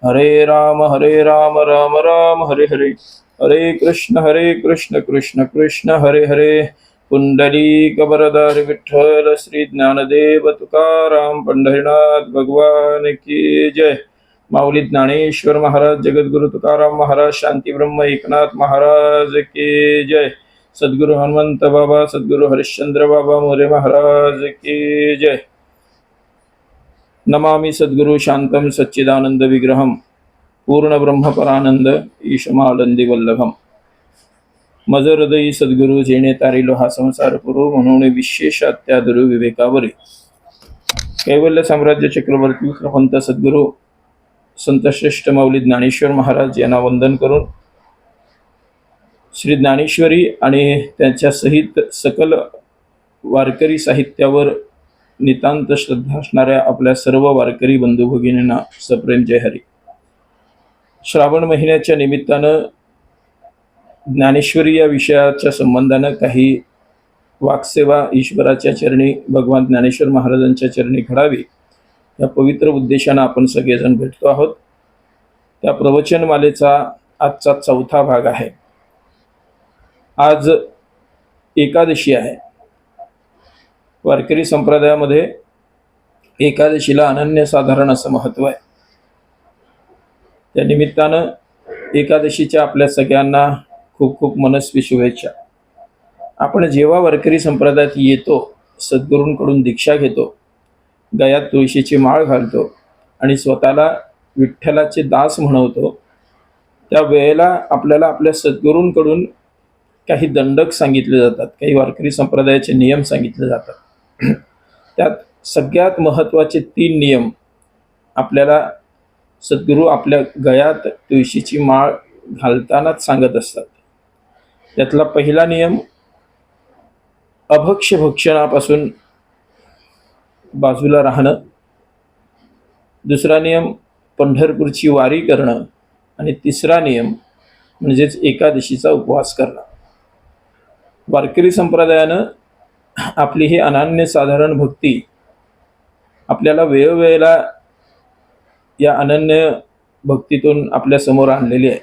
हरे राम राम राम हरे हरे, हरे कृष्ण कृष्ण कृष्ण हरे हरे. पुंडलीक वरदार विठ्ठल श्री ज्ञानदेव तुकाराम पंढरीनाथ भगवान की जय. माऊली ज्ञानेश्वर महाराज, जगद्गुरु तुकाराम महाराज, शांती ब्रह्म एकनाथ महाराज की जय. सद्गुरु हनुमंत बाबा, सद्गुरु हरिश्चंद्र बाबा मोरे महाराज की जय. नमामि सद्गुरु शांतम सच्चिदानंद विग्रहम पूर्ण ब्रह्मपरानंद ईशमानंदी वल्लभम. मज हृदयी सद्गुरु जेणे तारिलो हा संसार पुरो, म्हणून विशेष अत्यादुरु विवेकावरी. कैवल्य साम्राज्य चक्रवर्ती प्रपंत सद्गुरु संतश्रेष्ठ माऊली ज्ञानेश्वर महाराज यांना वंदन करून श्री ज्ञानेश्वरी आणि त्यांच्या सहित सकल वारकरी साहित्यावर नितांत श्रद्धा असणाऱ्या आपल्या सर्व वारकरी बंधू भगिनींना सप्रेम जय हरी. श्रावण महिन्याच्या निमित्तानं ज्ञानेश्वरी या विषयाच्या संबंधानं काही वाक्सेवा ईश्वराच्या चरणी, भगवान ज्ञानेश्वर महाराजांच्या चरणी घडावी या पवित्र उद्देशानं आपण सगळेजण भेटतो आहोत. त्या प्रवचनमालेचा आजचा 4था भाग आहे. आज एकादशी आहे. वारकरी संप्रदायामध्ये एकादशीला अनन्यसाधारण असं महत्त्व आहे. त्या निमित्तानं एकादशीच्या आपल्या सगळ्यांना खूप खूप मनस्वी शुभेच्छा. आपण जेव्हा वारकरी संप्रदायात येतो, सद्गुरूंकडून दीक्षा घेतो, गळ्यात तुळशीची माळ घालतो आणि स्वतःला विठ्ठलाचे दास म्हणवतो, त्या वेळेला आपल्याला आपल्या सद्गुरूंकडून काही दंडक सांगितले जातात, काही वारकरी संप्रदायाचे नियम सांगितले जातात. त्यात सगळ्यात महत्त्वाचे 3 नियम आपल्याला सद्गुरू आपल्या गळ्यात तुळशीची माळ घालतानाच सांगत असतात. त्यातला पहिला नियम अभक्ष्य भक्षणापासून बाजूला राहणं. दुसरा नियम पंढरपूरची वारी करणं. आणि तिसरा नियम म्हणजेच एकादशीचा उपवास करणं. वारकरी संप्रदायानं आपली ही अनन्यसाधारण भक्ती आपल्याला वेळोवेळेला या अनन्य भक्तीतून आपल्या समोर आणलेली आहे.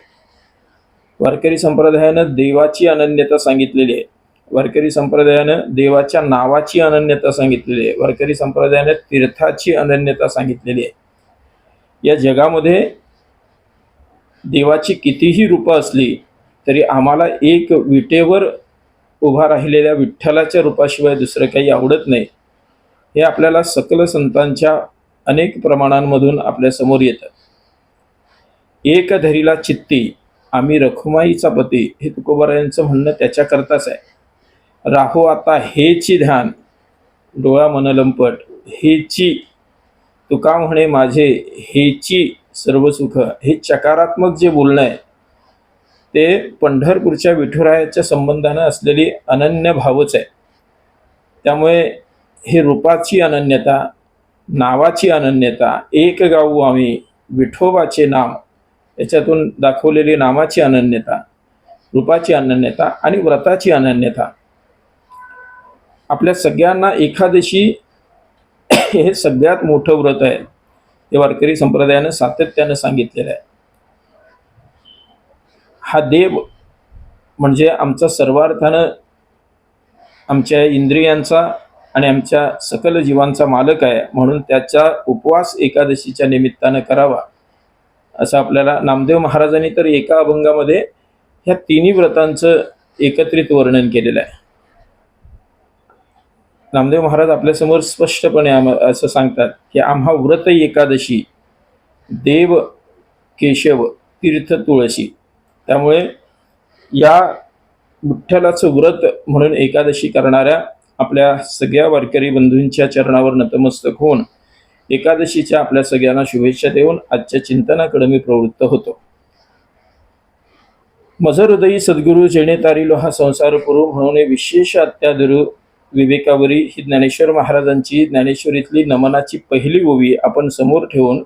वारकरी संप्रदायानं देवाची अनन्यता सांगितलेली आहे. वारकरी संप्रदायानं देवाच्या नावाची अनन्यता सांगितलेली आहे. वारकरी संप्रदायानं तीर्थाची अनन्यता सांगितलेली आहे. या जगामध्ये देवाची कितीही रूपं असली तरी आम्हाला एक विटेवर उभा राहिलेल्या विठ्ठलाच्या रूपाशिवाय दुसरं काही आवडत नाही. हे आपल्याला सकल संतांच्या अनेक प्रमाणांमधून आपल्या समोर येतं. एक धरीला चित्ती आम्ही रखुमाईचा पती, हे तुकोबारायांचं म्हणणं त्याच्याकरताच आहे. राहो आता हेची ध्यान डोळा मनलंपट, हेची तुका म्हणे माझे, हेची सर्व सुख. हे चकारात्मक जे बोलणं आहे ते पंढरपूरच्या विठुरायाच्या संबंधानं असलेली अनन्य भावच आहे. त्यामुळे हे रूपाची अनन्यता, नावाची अनन्यता, एक गाऊ आम्ही विठोबाचे नाम, याच्यातून दाखवलेली नामाची अनन्यता, रूपाची अनन्यता आणि व्रताची अनन्यता. आपल्या सगळ्यांना एकादशी हे सगळ्यात मोठं व्रत आहे. हे वारकरी संप्रदायानं सातत्यानं सांगितलेलं आहे. हा देव म्हणजे आमचा सर्वार्थानं आमच्या इंद्रियांचा आणि आमच्या सकल जीवांचा मालक आहे, म्हणून त्याचा उपवास एकादशीच्या निमित्तानं करावा असं आपल्याला नामदेव महाराजांनी तर एका अभंगामध्ये ह्या 3 व्रतांचं एकत्रित वर्णन केलेलं आहे. नामदेव महाराज आपल्यासमोर स्पष्टपणे असं सांगतात की आम्हा व्रत एकादशी देव केशव तीर्थ तुळशी. त्यामुळे या विठ्ठलाचं व्रत म्हणून एकादशी करणाऱ्या आपल्या सगळ्या वारकरी बंधूंच्या चरणावर नतमस्तक होऊन एकादशीच्या आपल्या सगळ्यांना शुभेच्छा देऊन आजच्या चिंतनाकडे मी प्रवृत्त होतो. मज हृदयी सद्गुरु जेणे तारिलो हा संसार पुरो, म्हणून विशेष अत्यादुरु विवेकावरी ही ज्ञानेश्वर महाराजांची ज्ञानेश्वरीतली नमनाची पहिली ओवी आपण समोर ठेवून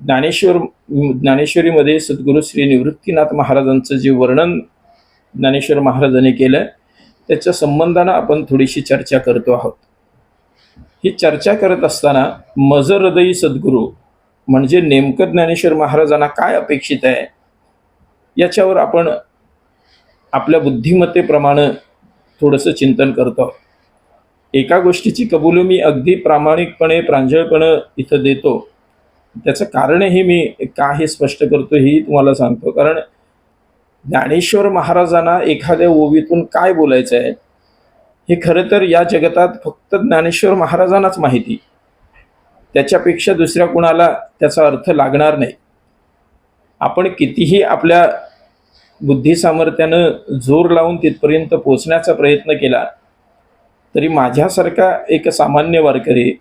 ज्ञानेश्वरीमध्ये सद्गुरु श्री निवृत्तीनाथ महाराजांचं जे वर्णन ज्ञानेश्वर महाराजांनी केलं त्याच्या संबंधानं आपण थोडीशी चर्चा करतो आहोत. ही चर्चा करत असताना मज हृदयी सद्गुरु म्हणजे नेमकं ज्ञानेश्वर महाराजांना काय अपेक्षित आहे याच्यावर आपण आपल्या बुद्धिमत्तेप्रमाणे थोडंसं चिंतन करतो. एका गोष्टीची कबुली मी अगदी प्रामाणिकपणे प्रांजळपणे इथं देतो. त्याचं कारणही मी का हे स्पष्ट करतो हेही तुम्हाला सांगतो. कारण ज्ञानेश्वर महाराजांना एखाद्या ओवीतून काय बोलायचं आहे हे खरं तर या जगतात फक्त ज्ञानेश्वर महाराजांनाच माहिती. त्याच्यापेक्षा दुसऱ्या कुणाला त्याचा अर्थ लागणार नाही. आपण कितीही आपल्या बुद्धी सामर्थ्यानं जोर लावून तिथपर्यंत पोचण्याचा प्रयत्न केला तरी माझ्यासारखा एक सामान्य वारकरी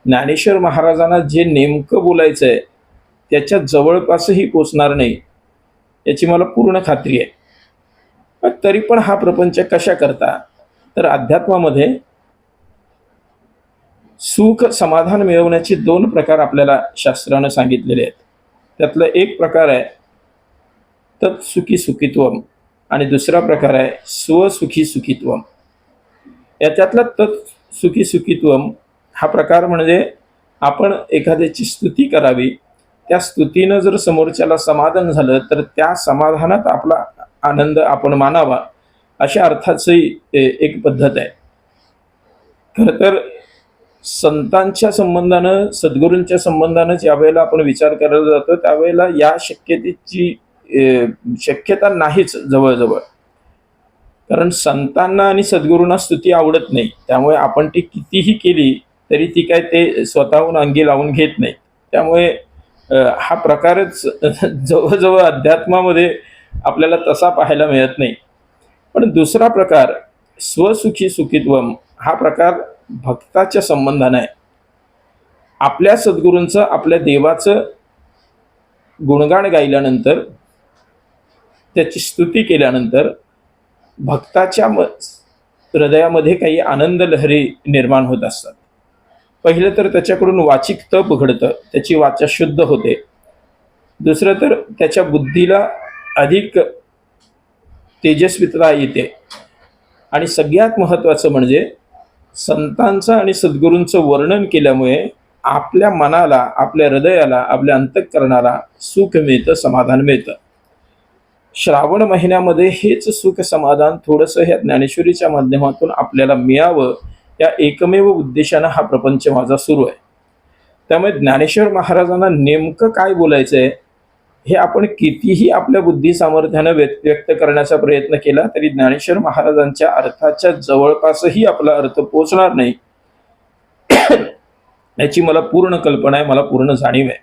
ज्ञानेश्वर महाराजांना जे नेमकं बोलायचं आहे त्याच्या जवळपासही पोचणार नाही याची मला पूर्ण खात्री आहे. पण तरी पण हा प्रपंच कशा करता तर अध्यात्मामध्ये सुख समाधान मिळवण्याचे 2 प्रकार आपल्याला शास्त्रानं सांगितलेले आहेत. त्यातला एक प्रकार आहे तत्सुखी सुखित्वम आणि दुसरा प्रकार आहे स्वसुखी सुखित्वम. याच्यातला तत्सुखी सुखित्वम हा प्रकार म्हणजे आपण एखाद्याची स्तुती करावी, त्या स्तुतीनं जर समोरच्याला समाधान झालं तर त्या समाधानात आपला आनंद आपण मानावा अशा अर्थाची एक पद्धत आहे. खरं तर संतांच्या संबंधानं सद्गुरूंच्या संबंधानं ज्या वेळेला आपण विचार करायला जातो त्यावेळेला या शक्यतेची शक्यता नाहीच जवळजवळ. कारण संतांना आणि सद्गुरूंना स्तुती आवडत नाही, त्यामुळे आपण ती कितीही केली तरी ती काय ते स्वतःहून अंगी लावून घेत नाही. त्यामुळे हा प्रकारच जवळजवळ अध्यात्मामध्ये आपल्याला तसा पाहायला मिळत नाही. पण दुसरा प्रकार स्वसुखी सुखित्वम हा प्रकार भक्ताच्या संबंधाने आहे. आपल्या सद्गुरूंचं आपल्या देवाचं गुणगान गायल्यानंतर त्याची स्तुती केल्यानंतर भक्ताच्या हृदयामध्ये काही आनंद लहरी निर्माण होत असतात. पहिलं तर त्याच्याकडून वाचिक तप घडतं, त्याची वाचा शुद्ध होते. दुसरं तर त्याच्या बुद्धीला अधिक तेजस्विता येते. आणि सगळ्यात महत्त्वाचं म्हणजे संतांचं आणि सद्गुरूंचं वर्णन केल्यामुळे आपल्या मनाला, आपल्या हृदयाला, आपल्या अंतःकरणाला सुख मिळतं, समाधान मिळतं. श्रावण महिन्यामध्ये हेच सुख समाधान थोडंसं ह्या ज्ञानेश्वरीच्या माध्यमातून आपल्याला मिळावं या एकमेव उद्देशानं हा प्रपंच माझा सुरू आहे. त्यामुळे ज्ञानेश्वर महाराजांना नेमकं काय बोलायचं आहे हे आपण कितीही आपल्या बुद्धी सामर्थ्यानं व्यक्त करण्याचा प्रयत्न केला तरी ज्ञानेश्वर महाराजांच्या अर्थाच्या जवळपासही आपला अर्थ पोचणार नाही याची मला पूर्ण कल्पना आहे, मला पूर्ण जाणीव आहे.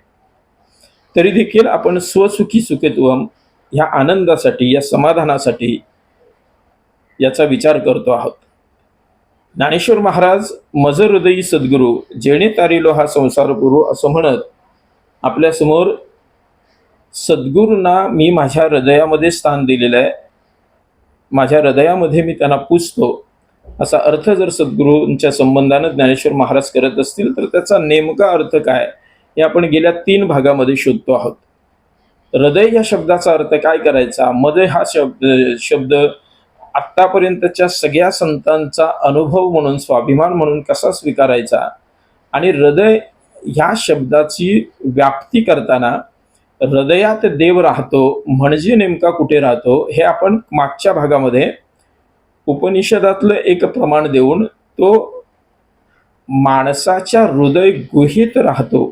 तरी देखील आपण स्वसुखी सुखित्वम ह्या आनंदासाठी, या समाधानासाठी याचा विचार करतो आहोत. ज्ञानेश्वर महाराज मज हृदयी सद्गुरू जेणे तारिलो हा संसार पुरू असं म्हणत आपल्यासमोर सद्गुरूंना मी माझ्या हृदयामध्ये स्थान दिलेलं आहे, माझ्या हृदयामध्ये मी त्यांना पूजतो असा अर्थ जर सद्गुरूंच्या संबंधानं ज्ञानेश्वर महाराज करत असतील तर त्याचा नेमका अर्थ काय हे आपण गेल्या 3 भागामध्ये शोधतो आहोत. हृदय या शब्दाचा अर्थ काय करायचा, मद हा शब्द आत्तापर्यंतच्या सगळ्या संतांचा अनुभव म्हणून, स्वाभिमान म्हणून कसा स्वीकारायचा आणि हृदय ह्या शब्दाची व्याप्ती करताना हृदयात देव राहतो म्हणजे नेमका कुठे राहतो हे आपण मागच्या भागामध्ये उपनिषदातलं एक प्रमाण देऊन तो माणसाच्या हृदय गुहेत राहतो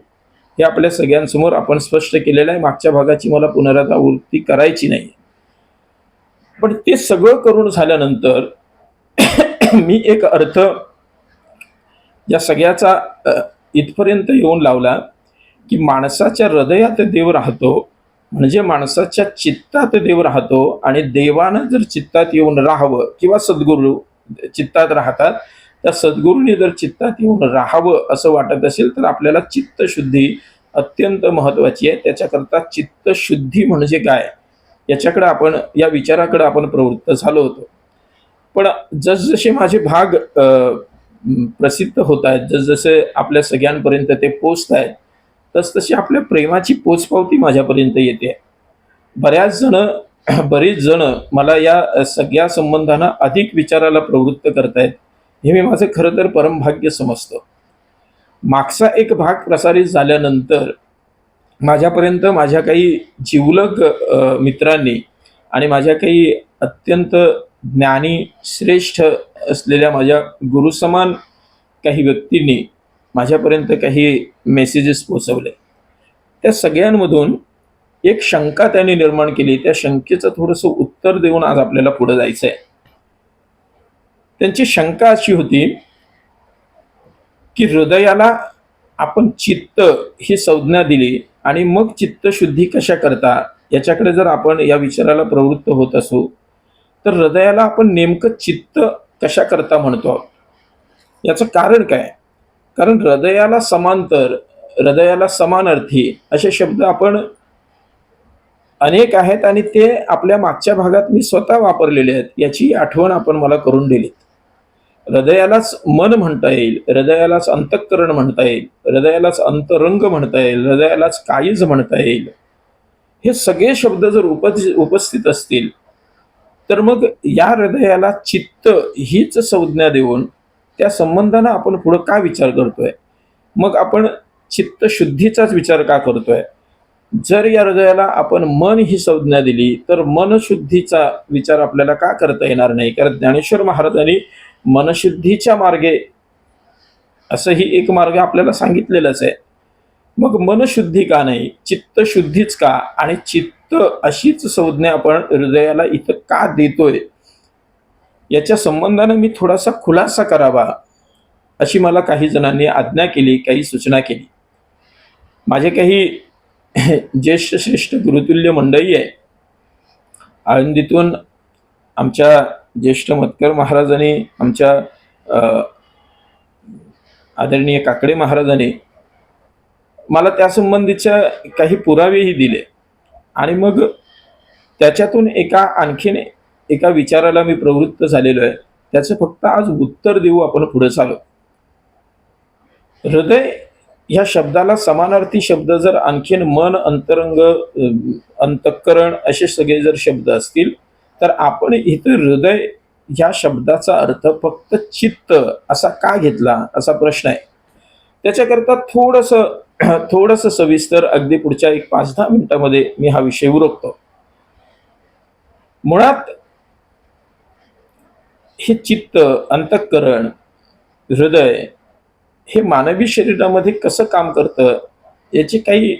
हे आपल्या सगळ्यांसमोर आपण स्पष्ट केलेलं आहे. मागच्या भागाची मला पुनरावृत्ती करायची नाही. पण ते सगळं करून झाल्यानंतर मी एक अर्थ या सगळ्याचा इथपर्यंत येऊन लावला की माणसाच्या हृदयात देव राहतो म्हणजे माणसाच्या चित्तात देव राहतो आणि देवानं जर चित्तात येऊन राहावं किंवा सद्गुरू चित्तात राहतात तर सद्गुरूंनी जर चित्तात येऊन राहावं असं वाटत असेल तर आपल्याला चित्तशुद्धी अत्यंत महत्त्वाची आहे. त्याच्याकरता चित्तशुद्धी म्हणजे काय याच्याकडे आपण, या विचाराकडे आपण प्रवृत्त झालो होतो. पण जसजसे माझे भाग प्रसिद्ध होत आहेत, जसजसे आपल्या सगळ्यांपर्यंत ते पोचत आहेत तसतशी आपल्या प्रेमाची पोचपावती माझ्यापर्यंत येते. बरेच जण मला या सगळ्या संबंधांना अधिक विचाराला प्रवृत्त करतायत हे मी माझं खरं तर परमभाग्य समजतो. मागचा एक भाग प्रसारित झाल्यानंतर माझ्यापर्यंत माझ्या काही जिवलग मित्रांनी आणि माझ्या काही अत्यंत ज्ञानी श्रेष्ठ असलेल्या माझ्या गुरुसमान काही व्यक्तींनी माझ्यापर्यंत काही मेसेजेस पोचवले. त्या सगळ्यांमधून एक शंका त्यांनी निर्माण केली. त्या शंकेचं थोडंसं उत्तर देऊन आज आपल्याला पुढे जायचं आहे. त्यांची शंका अशी होती की हृदयाला आपण चित्त ही संज्ञा दिली आणि मग चित्तशुद्धी कशा करता याच्याकडे जर आपण या विचाराला प्रवृत्त होत असू तर हृदयाला आपण नेमकं चित्त कशा करता म्हणतो. याचं कारण काय? कारण हृदयाला समांतर, हृदयाला समानार्थी असे शब्द आपण अनेक आहेत आणि ते आपल्या मागच्या भागात मी स्वतः वापरलेले आहेत. याची आठवण आपण मला करून दिली. हृदयालाच मन म्हणता येईल, हृदयालाच अंतःकरण म्हणता येईल, हृदयालाच अंतरंग म्हणता येईल, हृदयालाच काळीज म्हणता येईल. हे सगळे शब्द जर उपस्थित असतील तर मग या हृदयाला चित्त हीच संज्ञा देऊन त्या संबंधानं आपण पुढे का विचार करतोय? मग आपण चित्तशुद्धीचाच विचार का करतोय? जर या हृदयाला आपण मन ही संज्ञा दिली तर मनशुद्धीचा विचार आपल्याला का करता येणार नाही? कारण ज्ञानेश्वर महाराजांनी मनशुद्धीच्या मार्गे असंही एक मार्ग आपल्याला सांगितलेलाच आहे. मग मनशुद्धी का नाही, चित्तशुद्धीच का? आणि चित्त अशीच संज्ञा आपण हृदयाला इथं का देतोय याच्या संबंधानं मी थोडासा खुलासा करावा अशी मला काही जणांनी आज्ञा केली, काही सूचना केली. माझे काही ज्येष्ठ श्रेष्ठ गुरुतुल्य मंडळी आहे. आळंदीतून आमच्या ज्येष्ठ मतकर महाराजांनी, आमच्या आदरणीय काकडे महाराजांनी मला त्यासंबंधीच्या काही पुरावेही दिले आणि मग त्याच्यातून आणखीन एका विचाराला मी प्रवृत्त झालेलो आहे. त्याचं फक्त आज उत्तर देऊ आपण पुढे चालू. हृदय ह्या शब्दाला समानार्थी शब्द जर आणखीन मन, अंतरंग, अंतःकरण असे सगळे जर शब्द असतील तर आपण इथं हृदय ह्या शब्दाचा अर्थ फक्त चित्त असा का घेतला असा प्रश्न आहे. त्याच्याकरता थोडंसं सविस्तर अगदी पुढच्या 5-10 मिनिटांमध्ये मी हा विषय उरकतो. मुळात हे चित्त, अंतःकरण, हृदय हे मानवी शरीरामध्ये कसं काम करतं याचे काही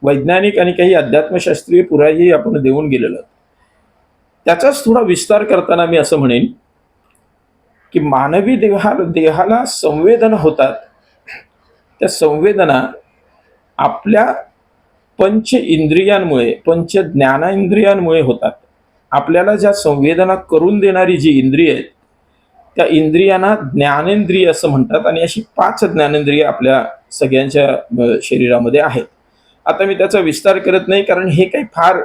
वैज्ञानिक आणि काही अध्यात्मशास्त्रीय पुरावेही आपण देऊन गेलेलो. त्याचाच थोडा विस्तार करताना मी असं म्हणेन की मानवी देहाला संवेदना होतात. त्या संवेदना आपल्या पंच इंद्रियांमुळे, पंच ज्ञानेंद्रियांमुळे होतात. आपल्याला ज्या संवेदना करून देणारी जी इंद्रिय आहेत त्या इंद्रियांना ज्ञानेंद्रिय असं म्हणतात आणि अशी 5 ज्ञानेंद्रिय आपल्या सगळ्यांच्या शरीरामध्ये आहेत. आता मी त्याचा विस्तार करत नाही कारण हे काही फार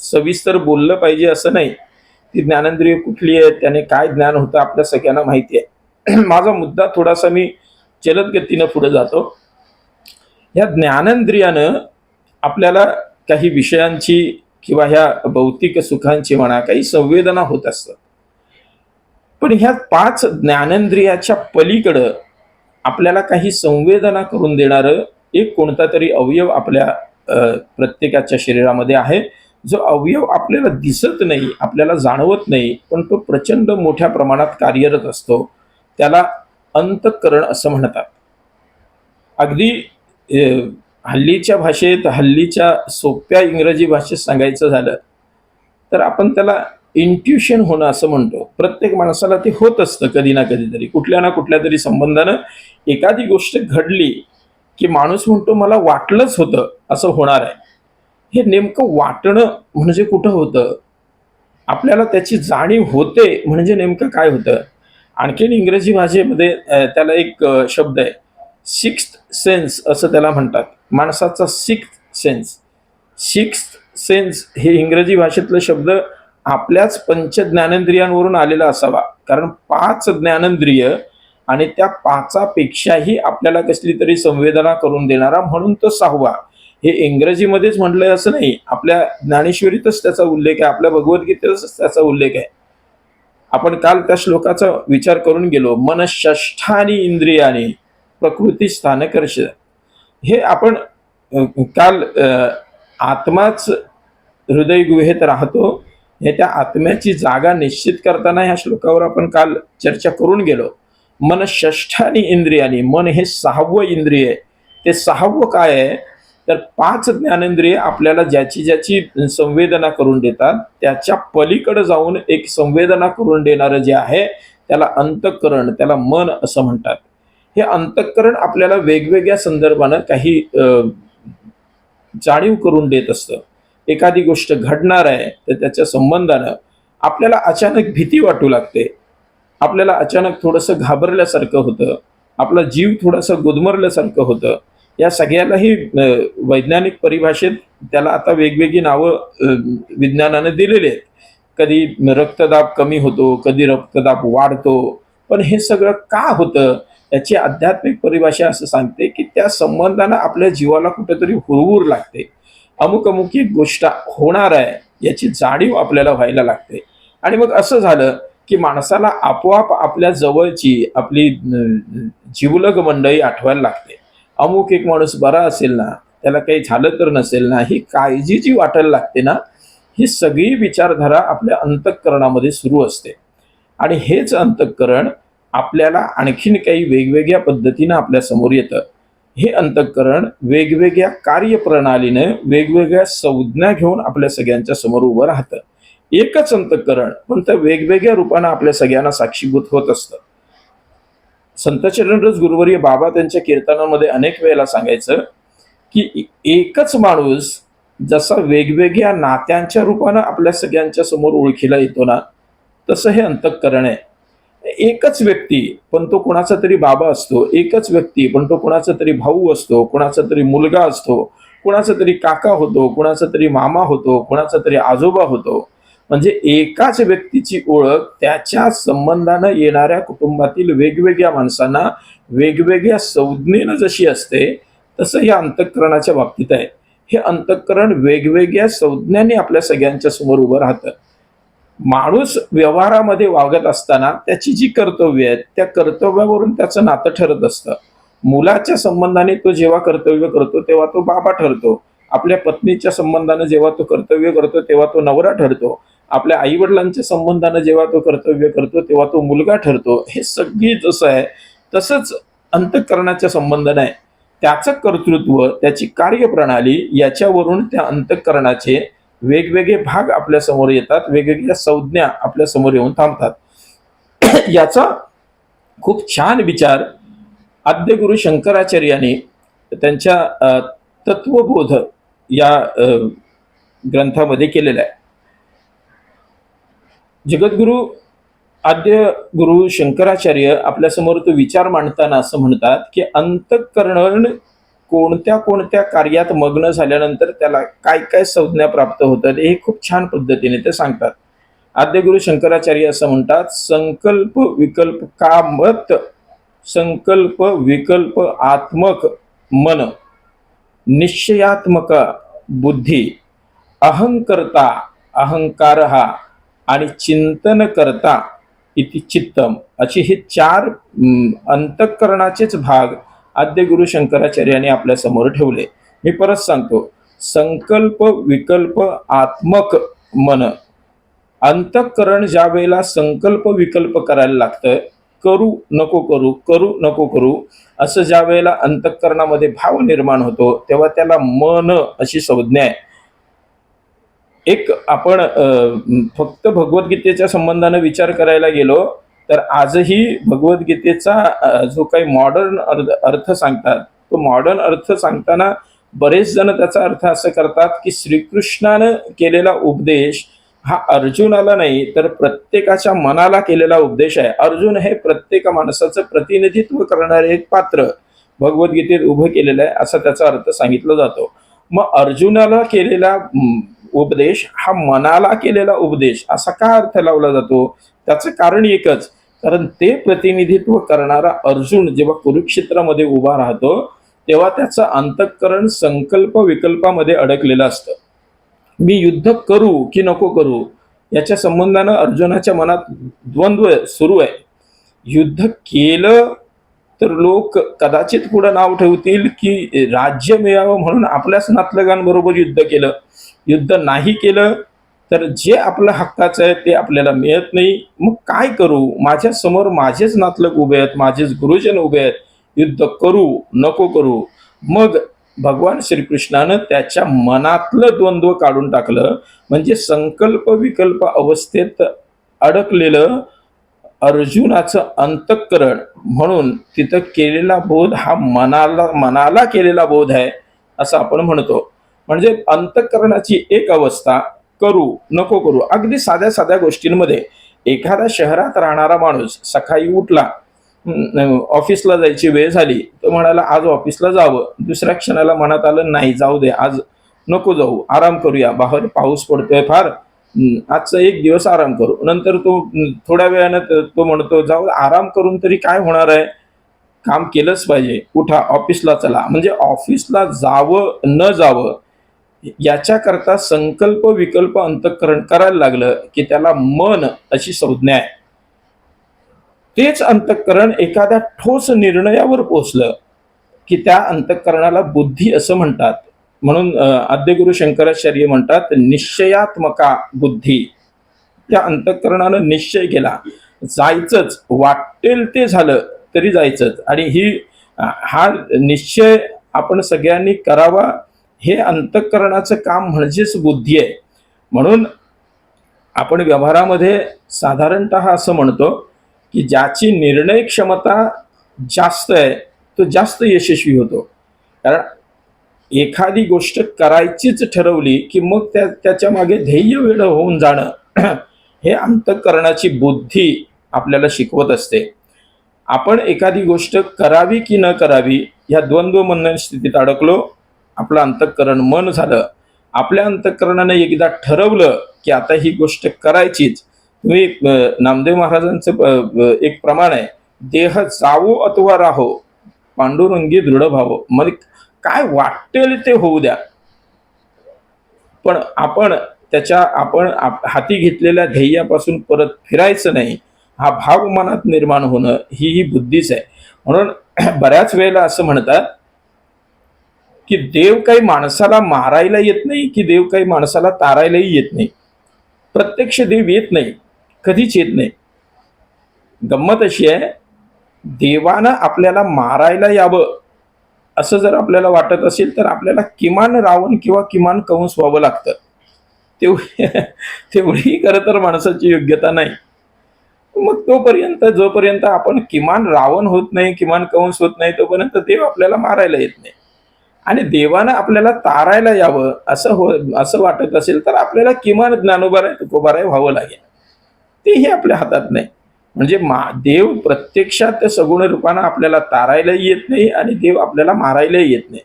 सविस्तर बोललं पाहिजे असं नाही. ती ज्ञानेंद्रिय कुठली आहे, त्याने काय ज्ञान होतं आपल्या सगळ्यांना माहिती आहे. माझा मुद्दा थोडासा मी जलद गतीनं पुढे जातो. या ज्ञानेंद्रियानं आपल्याला काही विषयांची किंवा ह्या भौतिक सुखांची म्हणा काही संवेदना होत असतात. पण ह्या 5 ज्ञानेंद्रियाच्या पलीकडं आपल्याला काही संवेदना करून देणारं एक कोणता तरी अवयव आपल्या प्रत्येकाच्या शरीरामध्ये आहे. जो अवयव आपल्याला दिसत नाही, आपल्याला जाणवत नाही, पण तो प्रचंड मोठ्या प्रमाणात कार्यरत असतो. त्याला अंतःकरण असं म्हणतात. अगदी हल्लीच्या भाषेत, हल्लीच्या सोप्या इंग्रजी भाषेत सांगायचं झालं तर आपण त्याला इंट्युशन होणं असं म्हणतो. प्रत्येक माणसाला ते होत असतं कधी ना कधीतरी. कुठल्या ना कुठल्या तरी संबंधानं एखादी गोष्ट घडली की माणूस म्हणतो मला वाटलंच होतं असं होणार आहे. हे नेमकं वाटणं म्हणजे कुठं होतं, आपल्याला त्याची जाणीव होते म्हणजे नेमकं काय होतं. आणखीन इंग्रजी भाषेमध्ये त्याला एक शब्द आहे, सिक्स्थ सेन्स असं त्याला म्हणतात. माणसाचा सिक्स्थ सेन्स हे इंग्रजी भाषेतलं शब्द आपल्याच पंच ज्ञानेंद्रियांवरून आलेला असावा. कारण 5 ज्ञानेंद्रिय आणि त्या 5पेक्षाही आपल्याला कसली तरी संवेदना करून देणारा म्हणून तो 6वा. हे इंग्रजीमध्येच म्हटलंय असं नाही, आपल्या ज्ञानेश्वरीतच त्याचा उल्लेख आहे, आपल्या भगवद्गीतेतच त्याचा उल्लेख आहे. आपण काल त्या श्लोकाचा विचार करून गेलो. मनःषष्ठानी इंद्रियानी प्रकृती स्थानकर्ष. हे आपण काल आत्माच हृदय गुहेत राहतो हे त्या आत्म्याची जागा निश्चित करताना ह्या श्लोकावर आपण काल चर्चा करून गेलो. मन षष्ठानी इंद्रियानी, मन हे 6वं इंद्रिय आहे. ते 6वं काय आहे तर 5 ज्ञानेंद्रिय आपल्याला ज्याची ज्याची संवेदना करून देतात त्याच्या पलीकडे जाऊन एक संवेदना करून देणारं जे आहे त्याला अंतःकरण, त्याला मन असं म्हणतात. हे अंतःकरण आपल्याला वेगवेगळ्या संदर्भानं काही जाणीव करून देत असतं. एखादी गोष्ट घडणार आहे तर त्याच्या संबंधानं आपल्याला अचानक भीती वाटू लागते, आपल्याला अचानक थोडंसं घाबरल्यासारखं होतं, आपला जीव थोडासा गुदमरल्यासारखं होतं. या सगळ्यालाही वैज्ञानिक परिभाषेत त्याला आता वेगवेगळी नावं विज्ञानानं दिलेली आहेत. कधी रक्तदाब कमी होतो, कधी रक्तदाब वाढतो. पण हे सगळं का होतं याची आध्यात्मिक परिभाषा असं सांगते की त्या संबंधानं आपल्या जीवाला कुठेतरी हुरहुर लागते. अमुक अमुक एक गोष्ट होणार आहे याची जाणीव आपल्याला व्हायला लागते. आणि मग असं झालं की माणसाला आपोआप आपल्या जवळची आपली जिवलग मंडळी आठवायला लागते. अमुक एक माणूस बरा असेल ना, त्याला काही झालं तर नसेल ना, ही काळजी जी वाटायला लागते ना, ही सगळी विचारधारा आपल्या अंतःकरणामध्ये सुरू असते. आणि हेच अंतःकरण आपल्याला आणखीन काही वेगवेगळ्या पद्धतीनं आपल्या समोर येतं. हे अंतःकरण वेगवेगळ्या कार्यप्रणालीने वेगवेगळ्या संज्ञा घेऊन आपल्या सगळ्यांच्या समोर उभं राहतं. एकच अंतःकरण पण त्या वेगवेगळ्या रूपानं आपल्या सगळ्यांना साक्षीभूत होत असतं. संत चरणरस गुरुवर्य बाबा त्यांच्या कीर्तनामध्ये अनेक वेळेला सांगायचं की एकच माणूस जसा वेगवेगळ्या नात्यांच्या रूपानं आपल्या सगळ्यांच्या समोर ओळखीला येतो ना, तसं हे अंतःकरण आहे. एकच व्यक्ती पण तो कोणाचा तरी बाबा असतो, एकच व्यक्ती पण तो कोणाचा तरी भाऊ असतो, कोणाचा तरी मुलगा असतो, कोणाचा तरी काका होतो, कोणाचा तरी मामा होतो, कोणाचा तरी आजोबा होतो. म्हणजे एकाच व्यक्तीची ओळख त्याच्या संबंधानं येणाऱ्या कुटुंबातील वेगवेगळ्या माणसांना वेगवेगळ्या संज्ञेनं जशी असते तसं या अंतःकरणाच्या बाबतीत आहे. हे अंतःकरण वेगवेगळ्या संज्ञांनी आपल्या सगळ्यांच्या समोर उभं राहतं. माणूस व्यवहारामध्ये वागत असताना त्याची जी कर्तव्य आहेत त्या कर्तव्यावरून त्याचं नातं ठरत असतं. मुलाच्या संबंधाने तो जेव्हा कर्तव्य करतो तेव्हा तो बाबा ठरतो. आपल्या पत्नीच्या संबंधाने जेव्हा तो कर्तव्य करतो तेव्हा तो नवरा ठरतो. आपल्या आई वडिलांच्या संबंधाने जेव्हा तो कर्तव्य करतो तेव्हा तो मुलगा ठरतो. हे सगळी जसं आहे तसंच अंतःकरणाच्या संबंधाने आहे. त्याचं कर्तृत्व, त्याची कार्यप्रणाली याच्यावरून त्या अंतःकरणाचे वेगवेगळे भाग आपल्या समोर येतात, वेगवेगळ्या संज्ञा आपल्या समोर येऊन थांबतात. याचा खूप छान विचार आद्यगुरु शंकराचार्यांनी त्यांच्या तत्वबोध या ग्रंथामध्ये केलेला आहे. जगद्गुरु आद्य गुरु शंकराचार्य आपल्यासमोर तो विचार मांडताना असं म्हणतात की अंतःकरण कोणत्या कोणत्या कार्यात मग्न झाल्यानंतर त्याला काय काय संज्ञा प्राप्त होतात हे खूप छान पद्धतीने ते सांगतात. आद्यगुरु शंकराचार्य असं म्हणतात, संकल्प विकल्प कामत, संकल्प विकल्प आत्मक मन, निश्चयात्मक बुद्धी, अहंकर्ता अहंकार आणि चिंतन करता इति चित्तम, अशी हे 4 अंतःकरणाचेच भाग आद्यगुरु शंकराचार्यांनी आपल्या समोर ठेवले. मी परत सांगतो, संकल्प विकल्प आत्मक मन. अंतःकरण ज्या वेळेला संकल्प विकल्प करायला लागतं, करू नको करू, करू नको करू, असं ज्या वेळेला अंतःकरणामध्ये भाव निर्माण होतो तेव्हा त्याला मन अशी संज्ञा आहे. एक आपण फक्त भगवद्गीतेच्या संबंधाने विचार करायला गेलो तर आजही भगवद्गीतेचा जो काही मॉडर्न अर्थ सांगतात तो मॉडर्न अर्थ सांगताना बरेच जण त्याचा अर्थ असं करतात की श्रीकृष्णानं केलेला उपदेश हा अर्जुनाला नाही तर प्रत्येकाच्या मनाला केलेला उपदेश आहे. अर्जुन हे प्रत्येक माणसाचं प्रतिनिधित्व करणारे एक पात्र भगवद्गीतेत उभं केलेलं आहे असा त्याचा अर्थ सांगितला जातो. मग अर्जुनाला केलेला उपदेश हा मनाला केलेला उपदेश असा का अर्थ लावला जातो? त्याचं कारण एकच, कारण ते प्रतिनिधित्व करणारा अर्जुन जेव्हा कुरुक्षेत्रामध्ये उभा राहतो तेव्हा त्याचं अंतःकरण संकल्प विकल्पामध्ये अडकलेलं असतं. मी युद्ध करू की नको करू याच्या संबंधानं अर्जुनाच्या मनात द्वंद्व सुरू आहे. युद्ध केलं तर लोक कदाचित पुढे नाव ठेवतील की राज्य मिळावं म्हणून आपल्याच नातलगांबरोबर युद्ध केलं. युद्ध नाही केलं तर जे आपलं हक्काचं आहे ते आपल्याला मिळत नाही. मग काय करू? माझ्या समोर माझेच नातलग उभे आहेत, माझेच गुरुजन उभे आहेत. युद्ध करू नको करू? मग भगवान श्रीकृष्णानं त्याच्या मनातलं द्वंद्व काढून टाकलं. म्हणजे संकल्प विकल्प अवस्थेत अडकलेलं अर्जुनाचं अंतःकरण म्हणून तिथं केलेला बोध हा मनाला केलेला बोध आहे असं आपण म्हणतो. म्हणजे अंतःकरणाची एक अवस्था, करू नको करू. अगदी साध्या साध्या गोष्टींमध्ये एखादा शहरात राहणारा माणूस सकाळी उठला, ऑफिसला जायची वेळ झाली, तो म्हणाला आज ऑफिसला जावं. दुसऱ्या क्षणाला मनात आलं नाही जाऊ दे, आज नको जाऊ, आराम करूया, बाहेर पाऊस पडतोय फार, आजचा एक दिवस आराम करू. नंतर तो थोड्या वेळानं तो म्हणतो जाऊ आराम करून तरी काय होणार आहे, काम केलंच पाहिजे, उठा ऑफिसला चला. म्हणजे ऑफिसला जावं न जावं याच्याकरता संकल्प विकल्प अंतःकरण करायला लागलं की त्याला मन अशी संज्ञा आहे. तेच अंतःकरण एखाद्या ठोस निर्णयावर पोचलं की त्या अंतःकरणाला बुद्धी असं म्हणतात. म्हणून आद्यगुरु शंकराचार्य म्हणतात निश्चयात्मका बुद्धी. त्या अंतःकरणानं निश्चय केला, जायचंच, वाटेल ते झालं तरी जायचंच. आणि हा निश्चय आपण सगळ्यांनी करावा. हे अंतःकरणाचं काम म्हणजेच बुद्धी आहे. म्हणून आपण व्यवहारामध्ये साधारणतः असं म्हणतो की ज्याची निर्णय क्षमता जास्त आहे तो जास्त यशस्वी होतो. कारण एखादी गोष्ट करायचीच ठरवली की मग त्याच्या मागे ध्येय वेळ होऊन जाणं हे अंतःकरणाची बुद्धी आपल्याला शिकवत असते. आपण एखादी गोष्ट करावी की न करावी या द्वंद्व मनन स्थितीत अडकलो, आपलं अंतःकरण मन झालं. आपल्या अंतःकरणानं एकदा ठरवलं की आता ही गोष्ट करायचीच. तुम्ही नामदेव महाराजांचं एक प्रमाण आहे, देह जावो अथवा राहो पांडुरंगी दृढ भावो. म्हणजे काय वाटेल ते होऊ द्या, पण आपण हाती घेतलेल्या ध्येयापासून परत फिरायचं नाही. हा भाव मनात निर्माण होणं ही बुद्धीच आहे. म्हणून बऱ्याच वेळेला असं म्हणतात की देव काही माणसाला मारायला येत नाही, की देव काही माणसाला तारायलाही येत नाही. प्रत्यक्ष देव येत नाही, कधीच येत नाही. गंमत अशी आहे, देवानं आपल्याला मारायला यावं असं जर आपल्याला वाटत असेल तर आपल्याला किमान रावण किंवा किमान कंस व्हावं लागतं. तेवढी खरं तर माणसाची योग्यता नाही. मग जोपर्यंत आपण किमान रावण होत नाही, किमान कंस होत नाही, तोपर्यंत देव आपल्याला मारायला येत नाही. आणि देवानं आपल्याला तारायला यावं असं वाटत असेल तर आपल्याला किमान ज्ञानोबाराय तुकोबाराय व्हावं लागेल. तेही आपल्या हातात नाही. म्हणजे देव प्रत्यक्षात सगुण रूपानं आपल्याला तारायलाही येत नाही आणि देव आपल्याला मारायलाही येत नाही.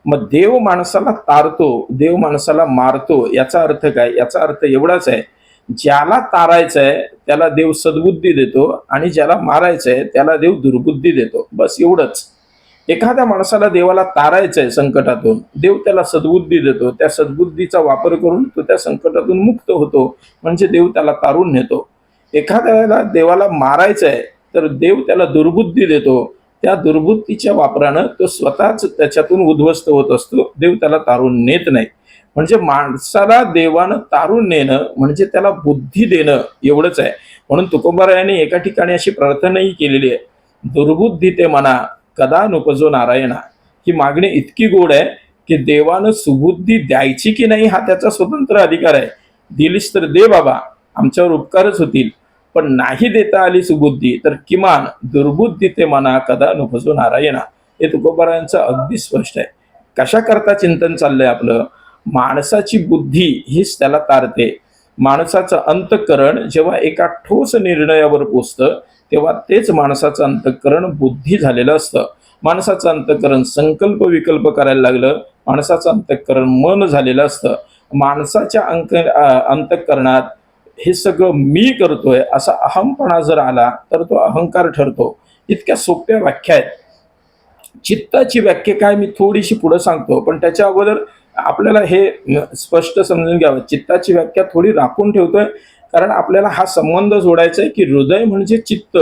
मग देव माणसाला तारतो, देव माणसाला मारतो. याचा अर्थ काय? याचा अर्थ एवढाच आहे, ज्याला तारायचं आहे त्याला देव सद्बुद्धी देतो आणि ज्याला मारायचं आहे त्याला देव दुर्बुद्धी देतो. बस एवढंच. एखाद्या माणसाला देवाला तारायचं आहे संकटातून, देव त्याला सद्बुद्धी देतो. त्या सद्बुद्धीचा वापर करून तो त्या संकटातून मुक्त होतो, म्हणजे देव त्याला तारून नेतो. एखाद्याला देवाला मारायचं आहे तर देव त्याला दुर्बुद्धी देतो. त्या दुर्बुद्धीच्या वापरानं तो स्वतःच त्याच्यातून उद्ध्वस्त होत असतो, देव त्याला तारून नेत नाही. म्हणजे माणसाला देवानं तारून नेणं म्हणजे त्याला बुद्धी देणं एवढंच आहे. म्हणून तुकोबारायांनी एका ठिकाणी अशी प्रार्थनाही केलेली आहे, दुर्बुद्धी ते मना कदा नुपजो नारायणा. ही मागणी इतकी गोड आहे की देवानं सुबुद्धी द्यायची की नाही हा त्याचा स्वतंत्र अधिकार आहे. दिलीस तर दे बाबा, आमच्यावर उपकारच होतील. पण नाही देता आली सुबुद्धी तर किमान दुर्बुद्धी ते मना कदा नुपजो नारायणा. हे तुकोबारायांचं अगदी स्पष्ट आहे. कशा करता चिंतन चाललंय आपलं? माणसाची बुद्धी हीच त्याला तारते. माणसाचं अंतःकरण जेव्हा एका ठोस निर्णयावर पोचतं तेव्हा तेच माणसाचं अंतःकरण बुद्धी झालेलं असतं. माणसाचं अंतःकरण संकल्प विकल्प करायला लागलं, माणसाचं अंतःकरण मन झालेलं असतं. माणसाच्या अंतःकरणात हे सगळं मी करतोय असा अहमपणा जर आला तर तो अहंकार ठरतो. इतक्या सोप्या व्याख्या आहेत. चित्ताची व्याख्या काय मी थोडीशी पुढे सांगतो, पण त्याच्या अगोदर आपल्याला हे स्पष्ट समजून घ्यावं. चित्ताची व्याख्या थोडी राखून ठेवतोय कारण आपल्याला हा संबंध जोडायचा आहे की हृदय म्हणजे चित्त.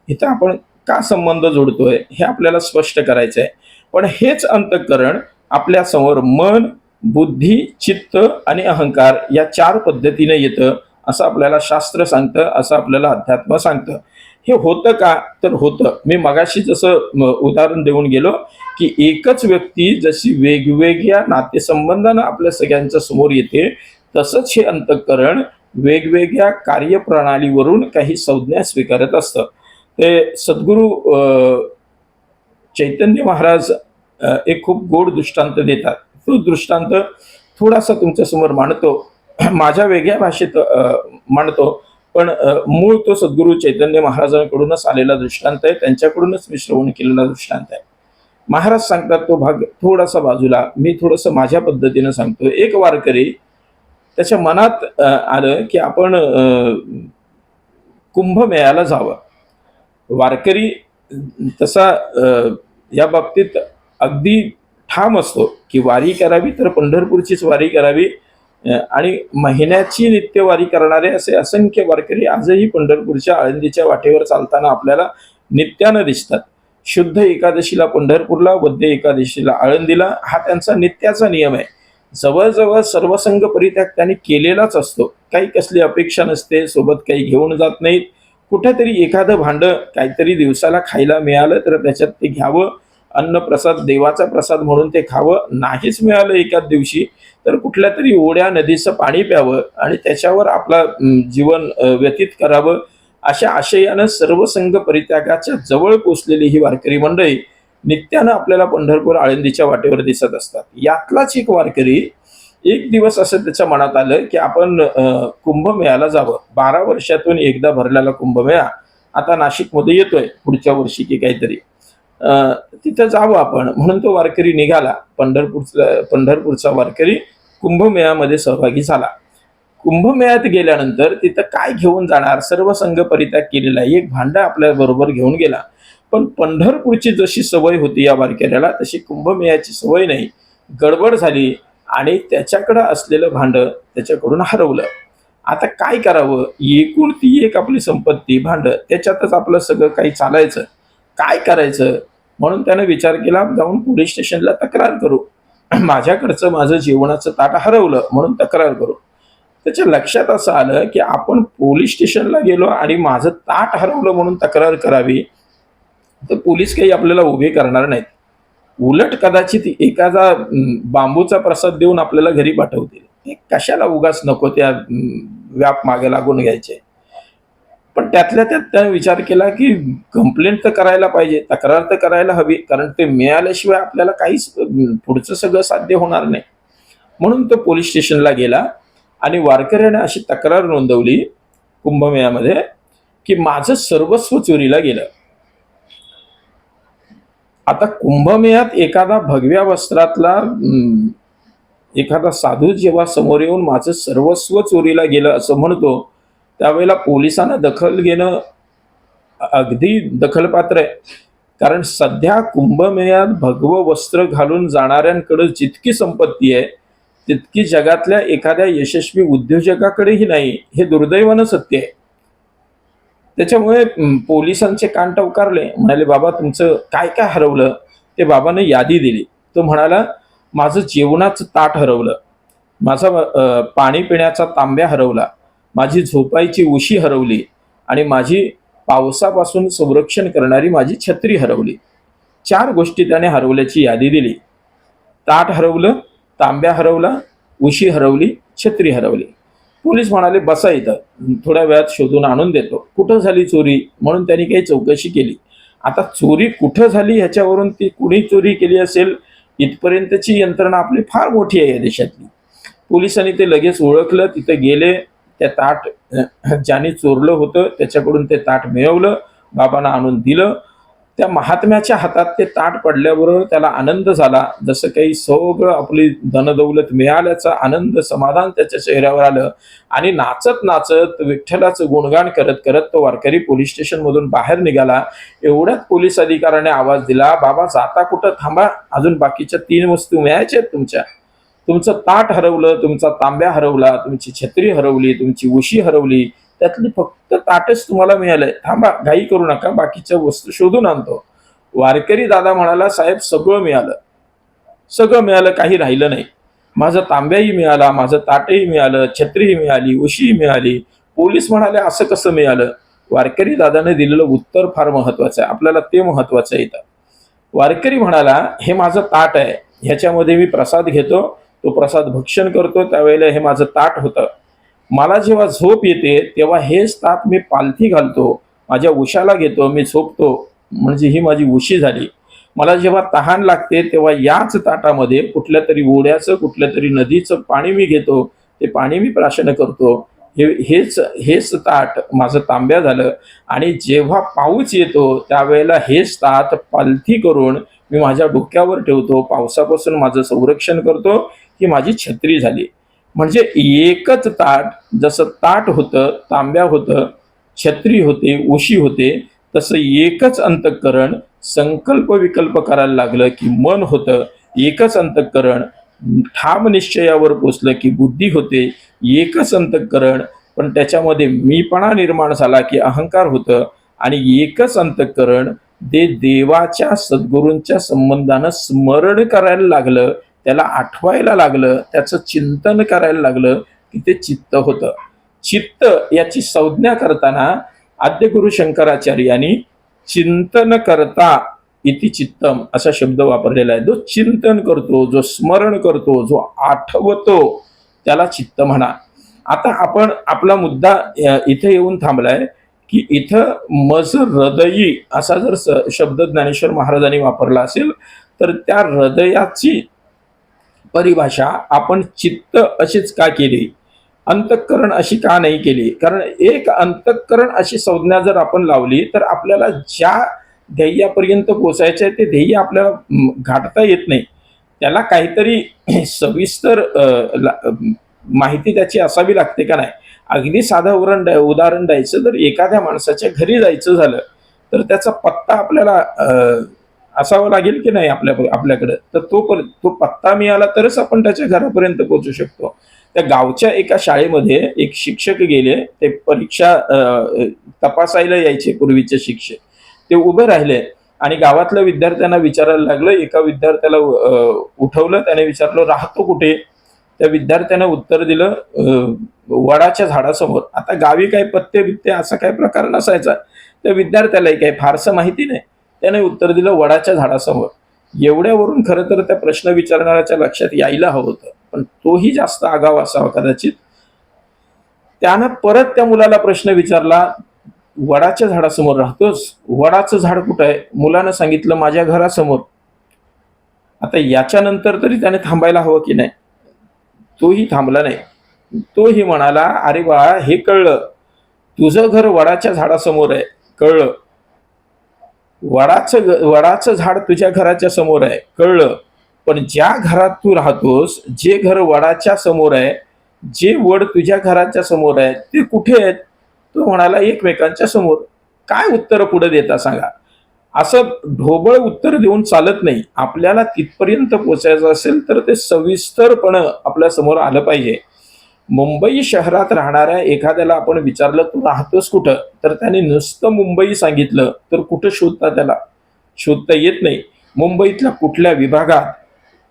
इथं आपण का संबंध जोडतोय हे आपल्याला स्पष्ट करायचं आहे. पण हेच अंतःकरण आपल्या समोर मन, बुद्धी, चित्त आणि अहंकार या 4 पद्धतीने येतं असं आपल्याला शास्त्र सांगतं, असं आपल्याला अध्यात्म सांगतं. हे होतं का? तर होतं. मी मगाशी जसं उदाहरण देऊन गेलो की एकच व्यक्ती जशी वेगवेगळ्या नातेसंबंधानं आपल्या सगळ्यांच्या समोर येते, तसंच हे अंतःकरण वेगवेगळ्या कार्यप्रणालीवरून काही संज्ञा स्वीकारत असतं. ते सद्गुरू चैतन्य महाराज एक खूप गोड दृष्टांत देतात. तो दृष्टांत थोडासा तुमच्यासमोर मांडतो. माझ्या वेगळ्या भाषेत मांडतो, पण मूळ तो सद्गुरू चैतन्य महाराजांकडूनच आलेला दृष्टांत आहे, त्यांच्याकडूनच मी श्रवण केलेला दृष्टांत आहे. महाराज सांगतात तो भाग थोडासा बाजूला, मी थोडंसं माझ्या पद्धतीनं सांगतो. एक वारकरी त्याच्या मनात आलं की आपण कुंभमेळ्याला जावं. वारकरी तसा या बाबतीत अगदी ठाम असतो की वारी करावी तर पंढरपूरचीच वारी करावी. आणि महिन्याची नित्यवारी करणारे असे असंख्य वारकरी आजही पंढरपूरच्या आळंदीच्या वाटेवर चालताना आपल्याला नित्यानं दिसतात. शुद्ध एकादशीला पंढरपूरला, वद्य एकादशीला आळंदीला, हा त्यांचा नित्याचा नियम आहे. जवळजवळ सर्वसंग परित्याग त्यांनी केलेलाच असतो. काही कसली अपेक्षा नसते, सोबत काही घेऊन जात नाहीत. कुठेतरी एखादं भांडं काहीतरी दिवसाला खायला मिळालं तर त्याच्यात ते घ्यावं, अन्नप्रसाद देवाचा प्रसाद म्हणून ते खावं. नाहीच मिळालं एकाच दिवशी तर कुठल्या तरी ओढ्या नदीचं पाणी प्यावं आणि त्याच्यावर आपला जीवन व्यतीत करावं. अशा आशयानं सर्वसंग परित्यागाच्या जवळ पोचलेली ही वारकरी मंडळी नित्यानं आपल्याला पंढरपूर आळंदीच्या वाटेवर दिसत असतात. यातलाच एक वारकरी एक दिवस असं त्याच्या मनात आलं की आपण कुंभमेळ्याला जावं. 12 वर्षातून एकदा भरलेला कुंभमेळा आता नाशिकमध्ये येतोय पुढच्या वर्षी की काहीतरी, तिथं जावं आपण म्हणून तो वारकरी निघाला. पंढरपूरचा वारकरी कुंभमेळ्यामध्ये सहभागी झाला. कुंभमेळ्यात गेल्यानंतर तिथं काय घेऊन जाणार? सर्व संघ परित्याग केलेला, एक भांडं आपल्या बरोबर घेऊन गेला. पण पंढरपूरची जशी सवय होती या वारकऱ्याला तशी कुंभमेळ्याची सवय नाही. गडबड झाली आणि त्याच्याकडं असलेलं भांडं त्याच्याकडून हरवलं. आता काय करावं? एकूण ती एक आपली संपत्ती, भांडं, त्याच्यातच आपलं सगळं काही चालायचं. काय करायचं? म्हणून त्यानं विचार केला, जाऊन पोलीस स्टेशनला तक्रार करू. माझं जेवणाचं ताट हरवलं म्हणून तक्रार करू. त्याच्या लक्षात असं आलं की आपण पोलीस स्टेशनला गेलो आणि माझं ताट हरवलं म्हणून तक्रार करावी तर पोलीस काही आपल्याला उभे करणार नाहीत. उलट कदाचित एखादा बांबूचा प्रसाद देऊन आपल्याला घरी पाठवतील. हे कशाला उगाच नको त्या व्याप मागे लागून घ्यायचे. पण त्यातल्या त्यात त्याने विचार केला की कंप्लेंट तर करायला पाहिजे, तक्रार तर करायला हवी, कारण ते मिळाल्याशिवाय आपल्याला काहीच पुढचं सगळं साध्य होणार नाही. म्हणून तो पोलीस स्टेशनला गेला आणि वारकऱ्याने अशी तक्रार नोंदवली कुंभमेळ्यामध्ये की माझं सर्वस्व चोरीला गेलं. आता कुंभमेळ्यात एखादा भगव्या वस्त्रातला एखादा साधू जेव्हा समोर येऊन माझं सर्वस्व चोरीला गेलं असं म्हणतो, त्यावेळेला पोलिसांना दखल घेणं अगदी दखलपात्र आहे. कारण सध्या कुंभमेळ्यात भगवं वस्त्र घालून जाणाऱ्यांकडे जितकी संपत्ती आहे तितकी जगातल्या एखाद्या यशस्वी उद्योजकाकडेही नाही, हे दुर्दैवानं सत्य आहे. त्याच्यामुळे पोलिसांचे कान टवकारले, म्हणाले बाबा तुमचं काय काय हरवलं? ते बाबाने यादी दिली. तो म्हणाला माझं जेवणाचं ताट हरवलं, माझा पाणी पिण्याचा तांब्या हरवला, माझी झोपायची उशी हरवली आणि माझी पावसापासून संरक्षण करणारी माझी छत्री हरवली. 4 गोष्टी त्याने हरवल्याची यादी दिली. ताट हरवलं, तांब्या हरवला, उशी हरवली, छत्री हरवली. पोलीस म्हणाले बसा इथं, थोड्या वेळात शोधून आणून देतो. कुठं झाली चोरी म्हणून त्यांनी काही चौकशी केली. आता चोरी कुठं झाली ह्याच्यावरून ती कुणी चोरी केली असेल इथपर्यंतची यंत्रणा आपली फार मोठी आहे या देशातली. पोलिसांनी ते लगेच ओळखलं, तिथे गेले, त्या ताट ज्याने चोरलं होतं त्याच्याकडून ते ताट मिळवलं, बाबांना आणून दिलं. त्या महात्म्याच्या हातात ते ताट पडल्याबरोबर त्याला आनंद झाला, जसं काही सगळं आपली धनदौलत मिळाल्याचा आनंद समाधान त्याच्या चेहऱ्यावर आलं. आणि नाचत नाचत विठ्ठलाचं गुणगान करत करत तो वारकरी पोलीस स्टेशन मधून बाहेर निघाला. एवढ्यात पोलीस अधिकाऱ्याने आवाज दिला, बाबा जाता कुठं, थांबा, अजून बाकीच्या 3 वस्तू मिळायच्या आहेत तुमच्या. तुमचं ताट हरवलं, तुमचा तांब्या हरवला, तुमची छत्री हरवली, तुमची उशी हरवली, त्यातली फक्त ताटच तुम्हाला मिळालंय, थांबा घाई करू नका, बाकीच्या वस्तू शोधून आणतो. वारकरी दादा म्हणाला, साहेब सगळं मिळालं, सगळं मिळालं, काही राहिलं नाही. माझा तांब्याही मिळाला, माझं ताटही मिळालं, छत्रीही मिळाली, उशीही मिळाली. पोलीस म्हणाले असं कसं मिळालं? वारकरी दादाने दिलेलं उत्तर फार महत्वाचं आहे, आपल्याला ते महत्वाचं आहे इथं. वारकरी म्हणाला, हे माझं ताट आहे, ह्याच्यामध्ये मी प्रसाद घेतो, तो प्रसाद भक्षण करतो, त्यावेळेला हे माझं ताट होतं. मला जेव्हा झोप येते तेव्हा हेच ताट मी पालथी घालतो, माझ्या उशाला घेतो, मी झोपतो, म्हणजे ही माझी उशी झाली. मला जेव्हा तहान लागते तेव्हा याच ताटामध्ये कुठल्या तरी ओढ्याचं, कुठल्या तरी नदीचं पाणी मी घेतो, ते पाणी मी प्राशन करतो. हेच हेच ताट माझं तांब्या झालं. आणि जेव्हा पाऊस येतो त्यावेळेला हेच ताट पालथी करून मी माझ्या डोक्यावर ठेवतो, पावसापासून माझं संरक्षण करतो, ही माझी छत्री झाली. म्हणजे एकच ताट, जसं ताट होतं, तांब्या होतं, छत्री होते, उशी होते, तसं एकच अंतःकरण संकल्प विकल्प करायला लागलं की मन होतं. एकच अंतःकरण ठाम निश्चयावर पोचलं की बुद्धी होते. एकच अंतःकरण, पण त्याच्यामध्ये मीपणा निर्माण झाला की अहंकार होतं. आणि एकच अंतःकरण ते देवाच्या सद्गुरूंच्या संबंधानं स्मरण करायला लागलं, त्याला आठवायला लागलं, त्याचं चिंतन करायला लागलं की ते चित्त होतं. चित्त याची संज्ञा करताना आद्यगुरु शंकराचार्यांनी चिंतन करता इति चित्तम असा शब्द वापरलेला आहे. जो चिंतन करतो, जो स्मरण करतो, जो आठवतो, त्याला चित्त म्हणा. आता आपण आपला मुद्दा इथे येऊन थांबलाय की इथं मज हृदयी असा जर शब्द ज्ञानेश्वर महाराजांनी वापरला असेल तर त्या हृदयाची परिभाषा आपण चित्त अशीच का केली, अंतःकरण अशी का नाही केली? कारण एक अंतःकरण अशी संज्ञा जर आपण लावली तर आपल्याला ज्या ध्येयापर्यंत पोचायचं आहे ते ध्येय आपल्याला गाठता येत नाही. त्याला काहीतरी सविस्तर माहिती त्याची असावी लागते का नाही? अगदी साधं उदाहरण द्यायचं तर एखाद्या माणसाच्या घरी जायचं झालं तर त्याचा पत्ता आपल्याला असावा लागेल की नाही आपल्याकडे? तर तो पत्ता मिळाला तरच आपण त्याच्या घरापर्यंत पोहोचू शकतो. त्या गावच्या एका शाळेमध्ये एक शिक्षक गेले, ते परीक्षा तपासायला यायचे पूर्वीचे शिक्षक. ते उभे राहिले आणि गावातल्या विद्यार्थ्यांना विचारायला लागलं. एका विद्यार्थ्याला उठवलं, त्याने विचारलं राहतो कुठे? त्या विद्यार्थ्यानं उत्तर दिलं वडाच्या झाडासमोर. आता गावी काही पत्ते बित्ते असा काही प्रकार नसायचा, त्या विद्यार्थ्यालाही काही फारसं माहिती नाही, त्याने उत्तर दिलं वडाच्या झाडासमोर. एवढ्यावरून खरं तर त्या प्रश्न विचारणाऱ्याच्या लक्षात यायला हवं होतं, पण तोही जास्त आगाव असावा कदाचित. त्यानं परत त्या मुलाला प्रश्न विचारला, वडाच्या झाडासमोर राहतोस? वडाचं झाड कुठं आहे? मुलानं सांगितलं माझ्या घरासमोर. आता याच्यानंतर तरी त्याने थांबायला हवं की नाही? तोही थांबला नाही. तोही म्हणाला, अरे बाळा, हे कळलं, तुझं घर वडाच्या झाडासमोर आहे, कळलं. वडाचं झाड तुझ्या घराच्या समोर आहे, कळलं. पण ज्या घरात तू राहतोस, जे घर वडाच्या समोर आहे, जे वड तुझ्या घराच्या समोर आहे, ते कुठे आहेत? तो म्हणाला एकमेकांच्या समोर. काय उत्तर पुढे देता सांगा? असं ढोबळ उत्तर देऊन चालत नाही. आपल्याला तिथपर्यंत पोचायचं असेल तर ते सविस्तरपणे आपल्या समोर आलं पाहिजे. मुंबई शहरात राहणाऱ्या एखाद्याला आपण विचारलं तू राहतोस कुठं, तर त्याने नुसतं मुंबई सांगितलं तर कुठं शोधता? त्याला शोधता येत नाही. मुंबईतल्या कुठल्या विभागात,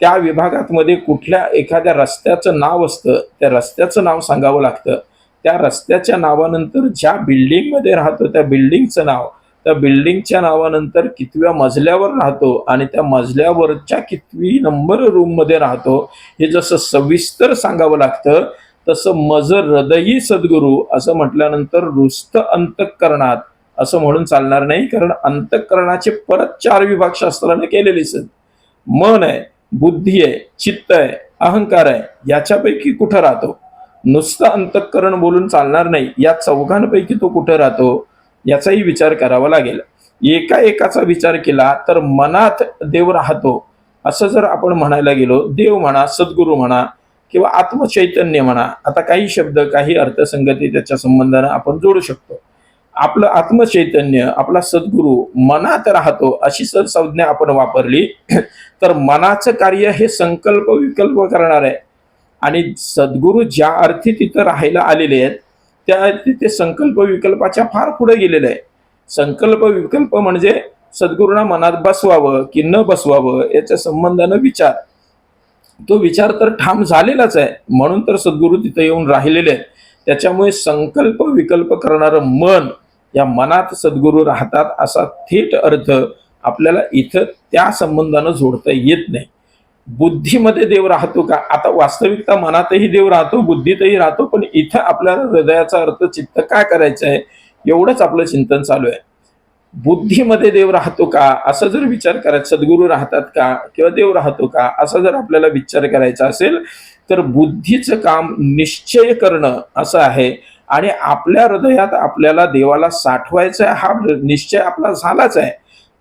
त्या विभागामध्ये कुठल्या एखाद्या रस्त्याचं नाव असतं, त्या रस्त्याचं नाव सांगावं लागतं. त्या रस्त्याच्या नावानंतर ज्या बिल्डिंगमध्ये राहतो त्या बिल्डिंगचं नाव, त्या बिल्डिंगच्या नावानंतर कितव्या मजल्यावर राहतो आणि त्या मजल्यावरच्या कितवी नंबर रूममध्ये राहतो, हे जसं सविस्तर सांगावं लागतं, तसं मज हृदयी सद्गुरू असं म्हटल्यानंतर रुस्त अंतःकरणात असं म्हणून चालणार नाही. कारण अंतःकरणाचे परत 4 विभाग शास्त्राने केलेलेच आहेत. मन आहे, बुद्धी आहे, चित्त आहे, अहंकार आहे. याच्यापैकी कुठं राहतो? नुसतं अंतःकरण बोलून चालणार नाही. या चौघांपैकी तो कुठं राहतो याचाही विचार करावा लागेल. एकाचा विचार केला तर मनात देव राहतो असं जर आपण म्हणायला गेलो, देव म्हणा, सद्गुरू म्हणा किंवा आत्मचैतन्य म्हणा, आता काही शब्द, काही अर्थसंगती त्याच्या संबंधाने आपण जोडू शकतो. आपलं आत्मचैतन्य, आपला सद्गुरू मनात राहतो अशी जर संज्ञा आपण वापरली तर मनाचं कार्य हे संकल्प विकल्प करणार आहे. आणि सद्गुरू ज्या अर्थी तिथं राहायला आलेले आहेत त्या तिथे संकल्प विकल्पाच्या फार पुढे गेलेलं आहे. संकल्प विकल्प म्हणजे सद्गुरूंना मनात बसवावं की न बसवावं याच्या संबंधानं विचार, तो विचार तर ठाम झालेलाच आहे, म्हणून तर सद्गुरू तिथे येऊन राहिलेले आहेत. त्याच्यामुळे संकल्प विकल्प करणारं मन, या मनात सद्गुरू राहतात असा थेट अर्थ आपल्याला इथं त्या संबंधानं जोडता येत नाही. बुद्धीमध्ये देव राहतो का? आता वास्तविकता मनातही देव राहतो, बुद्धीतही राहतो, पण इथं आपल्याला हृदयाचा अर्थ चित्त काय करायचं आहे एवढंच आपलं चिंतन चालू आहे. बुद्धीमध्ये देव राहतो का असा जर विचार करायचा, सद्गुरू राहतात का किंवा देव राहतो का असा जर आपल्याला विचार करायचा असेल, तर बुद्धीचं काम निश्चय करणं असं आहे, आणि आपल्या हृदयात आपल्याला देवाला साठवायचा हा निश्चय आपला झालाच आहे.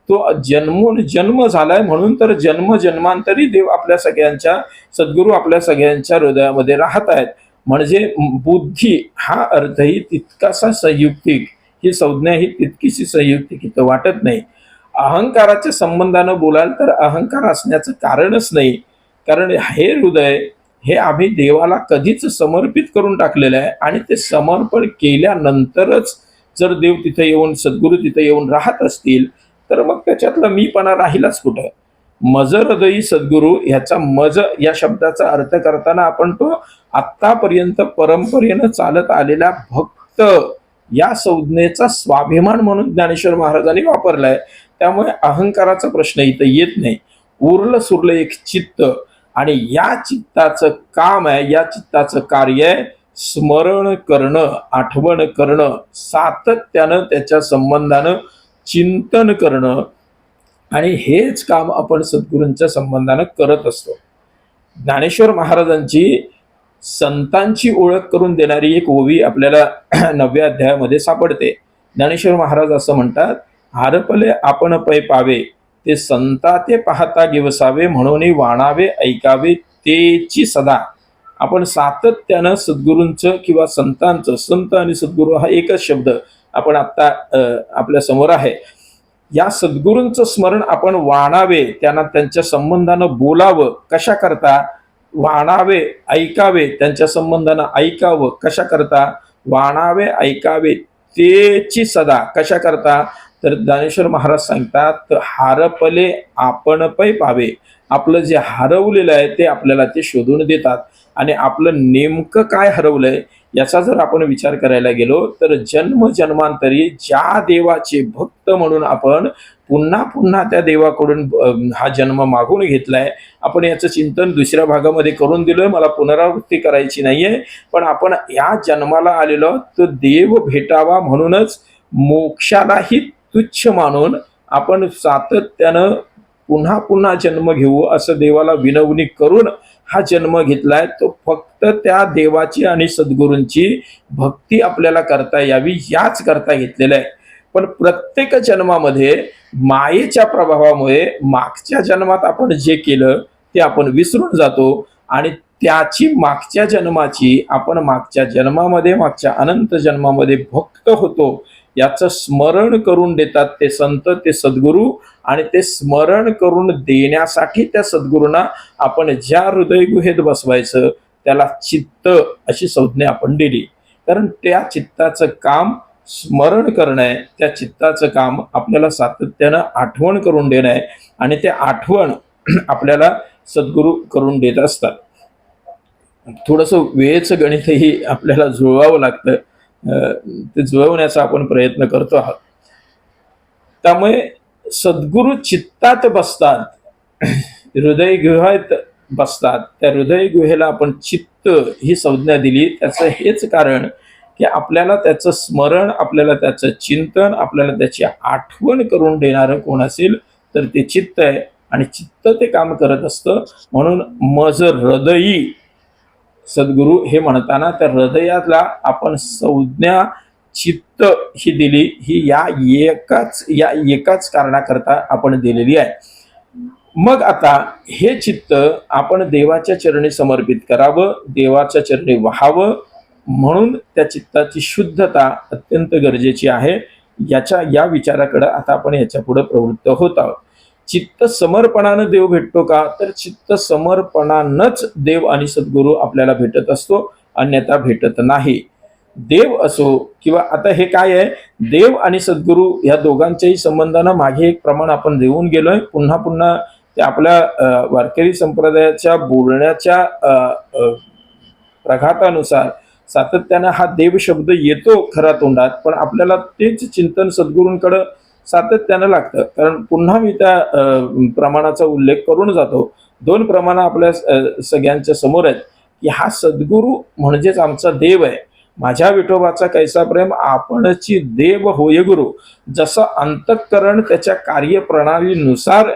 तो जन्मोन जन्म झालाय, म्हणून तर जन्म जन्मांतरी देव आपल्या सगळ्यांच्या, सद्गुरू आपल्या सगळ्यांच्या हृदयामध्ये राहत आहेत. म्हणजे बुद्धी हा अर्थही तितकासा संयुक्तिक, ही संज्ञा ही तितकीशी संयुक्तिक इथं वाटत नाही. अहंकाराच्या संबंधानं बोलाल तर अहंकार असण्याचं कारणच नाही, कारण हे हृदय हे आम्ही देवाला कधीच समर्पित करून टाकलेलं आहे, आणि ते समर्पण केल्यानंतरच जर देव तिथे येऊन, सद्गुरू तिथे येऊन राहत असतील, तर मग त्याच्यातला मीपणा राहिलाच कुठं. मज हृदयी सद्गुरू, ह्याचा मज या शब्दाचा अर्थ करताना आपण तो आत्तापर्यंत परंपरेनं चालत आलेला भक्त या संज्ञेचा स्वाभिमान म्हणून ज्ञानेश्वर महाराजांनी वापरलाय. त्यामुळे अहंकाराचा प्रश्न इथं येत नाही. उरलं सुरलं एक चित्त, आणि या चित्ताचं काम आहे, या चित्ताचं कार्य आहे स्मरण करणं, आठवण करणं, सातत्यानं त्याच्या संबंधानं चिंतन करणं, आणि हेच काम आपण सद्गुरूंच्या संबंधानं करत असतो. ज्ञानेश्वर महाराजांची संतांची ओळख करून देणारी एक ओवी आपल्याला 9व्या अध्यायामध्ये सापडते. ज्ञानेश्वर महाराज असं म्हणतात, हारपले आपण पै पावे, ते संता ते पाहता गिवसावे, म्हणून वाणावे ऐकावे तेची सदा. आपण सातत्यानं सद्गुरूंचं किंवा संतांचं, संत आणि सद्गुरू हा एकच शब्द आपण आत्ता आपल्या समोर आहे, या सद्गुरूंचं स्मरण आपण वाणावे, त्यांना त्यांच्या संबंधानं बोलावं. कशा करता? वाणावे ऐकावे, त्यांच्या संबंधानं ऐकावं. कशा करता? वाणावे ऐकावे तेची सदा. कशा करता? तर ज्ञानेश्वर महाराज सांगतात, हारपले आपण पै पावे, आपलं जे हरवलेलं आहे ते आपल्याला ते शोधून देतात. आणि आपलं नेमकं काय हरवलंय याचा जर आपण विचार करायला गेलो, तर जन्म जन्मांतरी ज्या देवाचे भक्त म्हणून आपण पुन्हा पुन्हा त्या देवाकडून हा जन्म मागून घेतलाय, आपण याचं चिंतन दुसऱ्या भागामध्ये करून दिलोय, मला पुनरावृत्ती करायची नाहीये. पण आपण या जन्माला आलेलो तो देव भेटावा म्हणूनच मोक्षालाही तुच्छ मानून आपण सातत्यानं पुन्हा पुन्हा जन्म घेऊ असं देवाला विनवणी करून हा जन्म घेतलाय. तो फक्त त्या देवाची आणि सद्गुरूंची भक्ती आपल्याला करता यावी याच करता घेतलेला आहे. पण प्रत्येक जन्मामध्ये मायेच्या प्रभावामुळे मागच्या जन्मात आपण जे केलं ते आपण विसरून जातो, आणि त्याची मागच्या जन्माची आपण मागच्या जन्मामध्ये, मागच्या अनंत जन्मामध्ये भक्त होतो याचं स्मरण करून देतात ते संत, ते सद्गुरू. आणि ते स्मरण करून देण्यासाठी त्या सद्गुरूंना आपण ज्या हृदय गुहेत बसवायचं त्याला चित्त अशी संज्ञा आपण दिली. कारण त्या चित्ताचं काम स्मरण करणं आहे, त्या चित्ताचं काम आपल्याला सातत्यानं आठवण करून देणं आहे, आणि ते आठवण आपल्याला सद्गुरू करून देत असतात. थोडंसं वेळेचं गणितही आपल्याला जुळवावं लागतं, ते जुळवण्याचा आपण प्रयत्न करतो आहोत. त्यामुळे सद्गुरू चित्तात बसतात, हृदय गुहेत बसतात. त्या हृदय गुहेला आपण चित्त ही संज्ञा दिली, त्याचं हेच कारण की आपल्याला त्याचं स्मरण, आपल्याला त्याचं चिंतन, आपल्याला त्याची आठवण करून देणारं कोण असेल तर ते चित्त आहे, आणि चित्त ते काम करत असतं. म्हणून मज हृदयी सद्गुरू हे म्हणताना त्या हृदयाला आपण संज्ञा चित्त ही दिली, ही या एकाच कारणाकरता आपण दिलेली आहे. मग आता हे चित्त आपण देवाच्या चरणी समर्पित करावं, देवाच्या चरणी व्हावं, म्हणून त्या चित्ताची शुद्धता अत्यंत गरजेची आहे. या विचाराकडे आता आपण याच्या पुढे प्रवृत्त होत आहोत. चित्त समर्पणानं देव भेटतो का? तर चित्त समर्पणानंच देव आणि सद्गुरू आपल्याला भेटत असतो, अन्यथा भेटत नाही. देव असो किंवा आता हे काय आहे, देव आणि सद्गुरू या दोघांच्याही संबंधानं मागे एक प्रमाण आपण देऊन गेलोय. पुन्हा पुन्हा ते आपल्या वारकरी संप्रदायाच्या बोलण्याच्या प्रघातानुसार सातत्यानं हा देव शब्द येतो खरा तोंडात, पण आपल्याला तेच चिंतन सद्गुरूंकडं सातत्यानं लागतं. कारण पुन्हा मी त्या प्रमाणाचा उल्लेख करून जातो. दोन प्रमाण आपल्या सगळ्यांच्या समोर आहेत की हा सद्गुरू म्हणजेच आमचा देव आहे. माझ्या विठोबाचा कैसा प्रेम आपणची देव होय गुरु. जसं अंतःकरण त्याच्या कार्यप्रणालीनुसार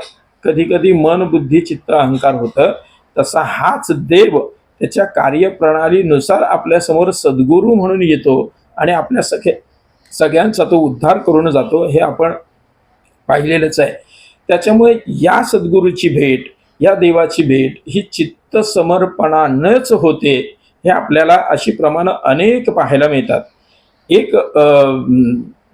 कधी कधी मन बुद्धी चित्त अहंकार होतं, तसा हाच देव त्याच्या कार्यप्रणालीनुसार आपल्यासमोर सद्गुरू म्हणून येतो आणि आपल्या सगळ्यांचा तो उद्धार करून जातो. हे आपण पाहिलेलंच आहे. त्याच्यामुळे या सद्गुरूची भेट, या देवाची भेट ही चित्त समर्पणानंच होते. हे आपल्याला अशी प्रमाणं अनेक पाहायला मिळतात. एक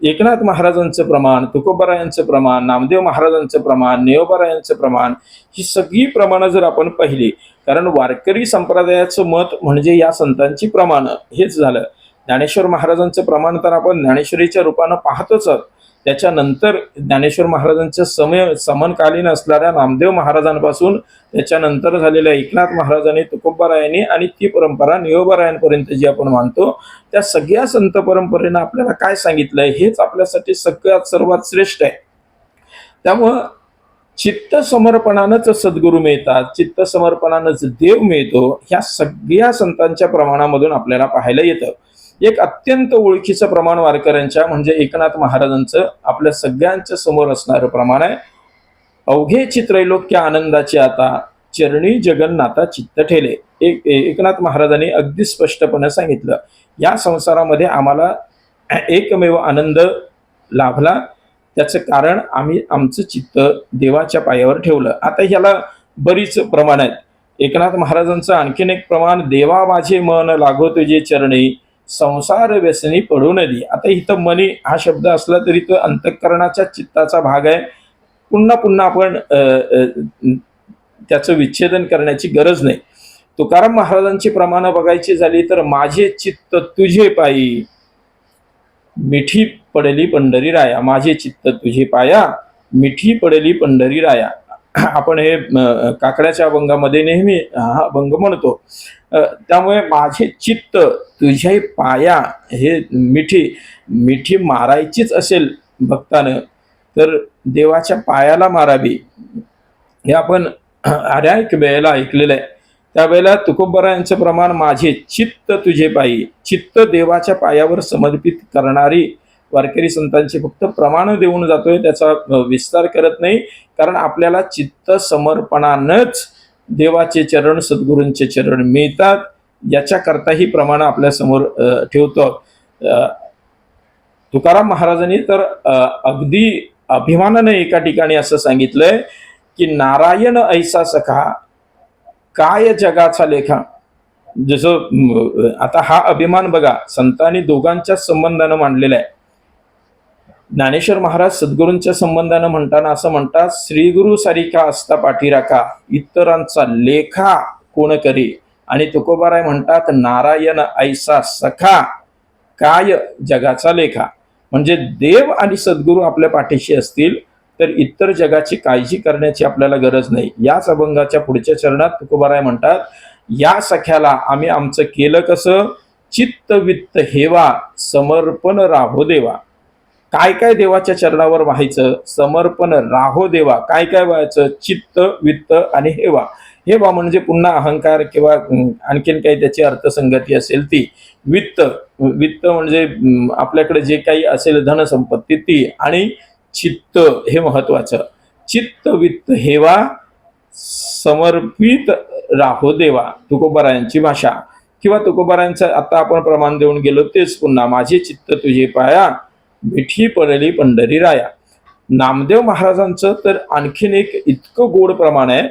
एकनाथ महाराजांचं प्रमाण, तुकोबारायांचं प्रमाण, नामदेव महाराजांचं प्रमाण, नेवबारायांचं प्रमाण, ही सगळी प्रमाणं जर आपण पाहिली, कारण वारकरी संप्रदायाचं मत म्हणजे या संतांची प्रमाणं हेच झालं. ज्ञानेश्वर महाराजांचं प्रमाण तर आपण ज्ञानेश्वरीच्या रूपानं पाहतोच आहोत. त्याच्यानंतर ज्ञानेश्वर महाराजांच्या समकालीन असणाऱ्या नामदेव महाराजांपासून त्याच्यानंतर झालेल्या एकनाथ महाराजांनी, तुकोबारायांनी आणि ती परंपरा नेवबारायांपर्यंत जी आपण मानतो, त्या सगळ्या संत परंपरेनं आपल्याला काय सांगितलंय हेच आपल्यासाठी सगळ्यात सर्वात श्रेष्ठ आहे. त्यामुळं चित्त समर्पणानंच सद्गुरू मिळतात, चित्त समर्पणानंच देव मिळतो, ह्या सगळ्या संतांच्या प्रमाणामधून आपल्याला पाहायला येतं. एक अत्यंत ओळखीचं प्रमाण वारकऱ्यांच्या म्हणजे एकनाथ महाराजांचं आपल्या सगळ्यांच्या समोर असणारं प्रमाण आहे. अवघे चित्रैलोक्य आनंदाचे आता चरणी जगन्नाथा चित्त ठेले. एकनाथ महाराजांनी अगदी स्पष्टपणे सांगितलं, या संसारामध्ये आम्हाला एकमेव आनंद लाभला, त्याचं कारण आम्ही आमचं चित्त देवाच्या पायावर ठेवलं. आता ह्याला बरीच प्रमाण आहेत. एकनाथ महाराजांचं आणखीन एक प्रमाण, देवा माझे मन लागो तुझे चरणी संसार व्यसनी पडू नदी. आता इथं मनी हा शब्द असला तरी तो अंतःकरणाच्या चित्ताचा भाग आहे. पुन्हा पुन्हा आपण त्याचं विच्छेदन करण्याची गरज नाही. तुकाराम महाराजांची प्रमाणं बघायची झाली तर, माझे चित्त तुझे पायी मिठी पडली पंढरी राया. माझे चित्त तुझे पाया मिठी पडली पंढरी राया. आपण हे काकड्याच्या अभंगामध्ये नेहमी हा अभंग म्हणतो. त्यामुळे माझे चित्त तुझे पाया, हे मिठी मारायचीच असेल भक्तानं तर देवाच्या पायाला मारावी. हे आपण अनेक वेळेला ऐकलेलं आहे. त्यावेळेला तुकोबारायांचं प्रमाण, माझे चित्त तुझे पायी, चित्त देवाच्या पायावर समर्पित करणारी वारकरी संतांची फक्त प्रमाण देऊन जातोय, त्याचा विस्तार करत नाही. कारण आपल्याला चित्त समर्पणानंच देवाचे चरण, सद्गुरूंचे चरण मिळतात, याच्याकरता ही प्रमाण आपल्या समोर ठेवतो. तुकाराम महाराजांनी तर अगदी अभिमानानं एका ठिकाणी असं सांगितलंय की, नारायण ऐसा सखा काय जगाचा लेखा. जसं आता हा अभिमान बघा संतांनी दोघांच्या संबंधानं मांडलेला आहे. ज्ञानेश्वर महाराज सद्गुरूंच्या संबंधानं म्हणताना असं म्हणतात, श्रीगुरु सारिका असता पाठीराखा इतरांचा लेखा कोण करी. आणि तुकोबाराय म्हणतात, नारायण ऐसा सखा काय जगाचा लेखा. म्हणजे देव आणि सद्गुरू आपल्या पाठीशी असतील तर इतर जगाची काळजी करण्याची आपल्याला गरज नाही. याच अभंगाच्या पुढच्या चरणात तुकोबाराय म्हणतात, या सख्याला आम्ही आमचं केलं कसं, चित्त वित्त हेवा समर्पण राहो देवा. काय काय देवाच्या चरणावर व्हायचं, समर्पण राहो देवा. काय काय व्हायचं, चित्त वित्त आणि हेवा. हेवा म्हणजे पुन्हा अहंकार किंवा आणखीन काही त्याची अर्थसंगती असेल ती. वित्त म्हणजे आपल्याकडे जे काही असेल धनसंपत्ती ती. आणि चित्त हे महत्वाचं. चित्त वित्त हेवा समर्पित राहो देवा, तुकोबारायांची भाषा. किंवा तुकोबारायांचं आता आपण प्रमाण देऊन गेलो तेच पुन्हा, माझे चित्त तुझे पाया मिठी पडली पंढरी राया. नामदेव महाराजांचं तर आणखीन एक इतकं गोड प्रमाण आहे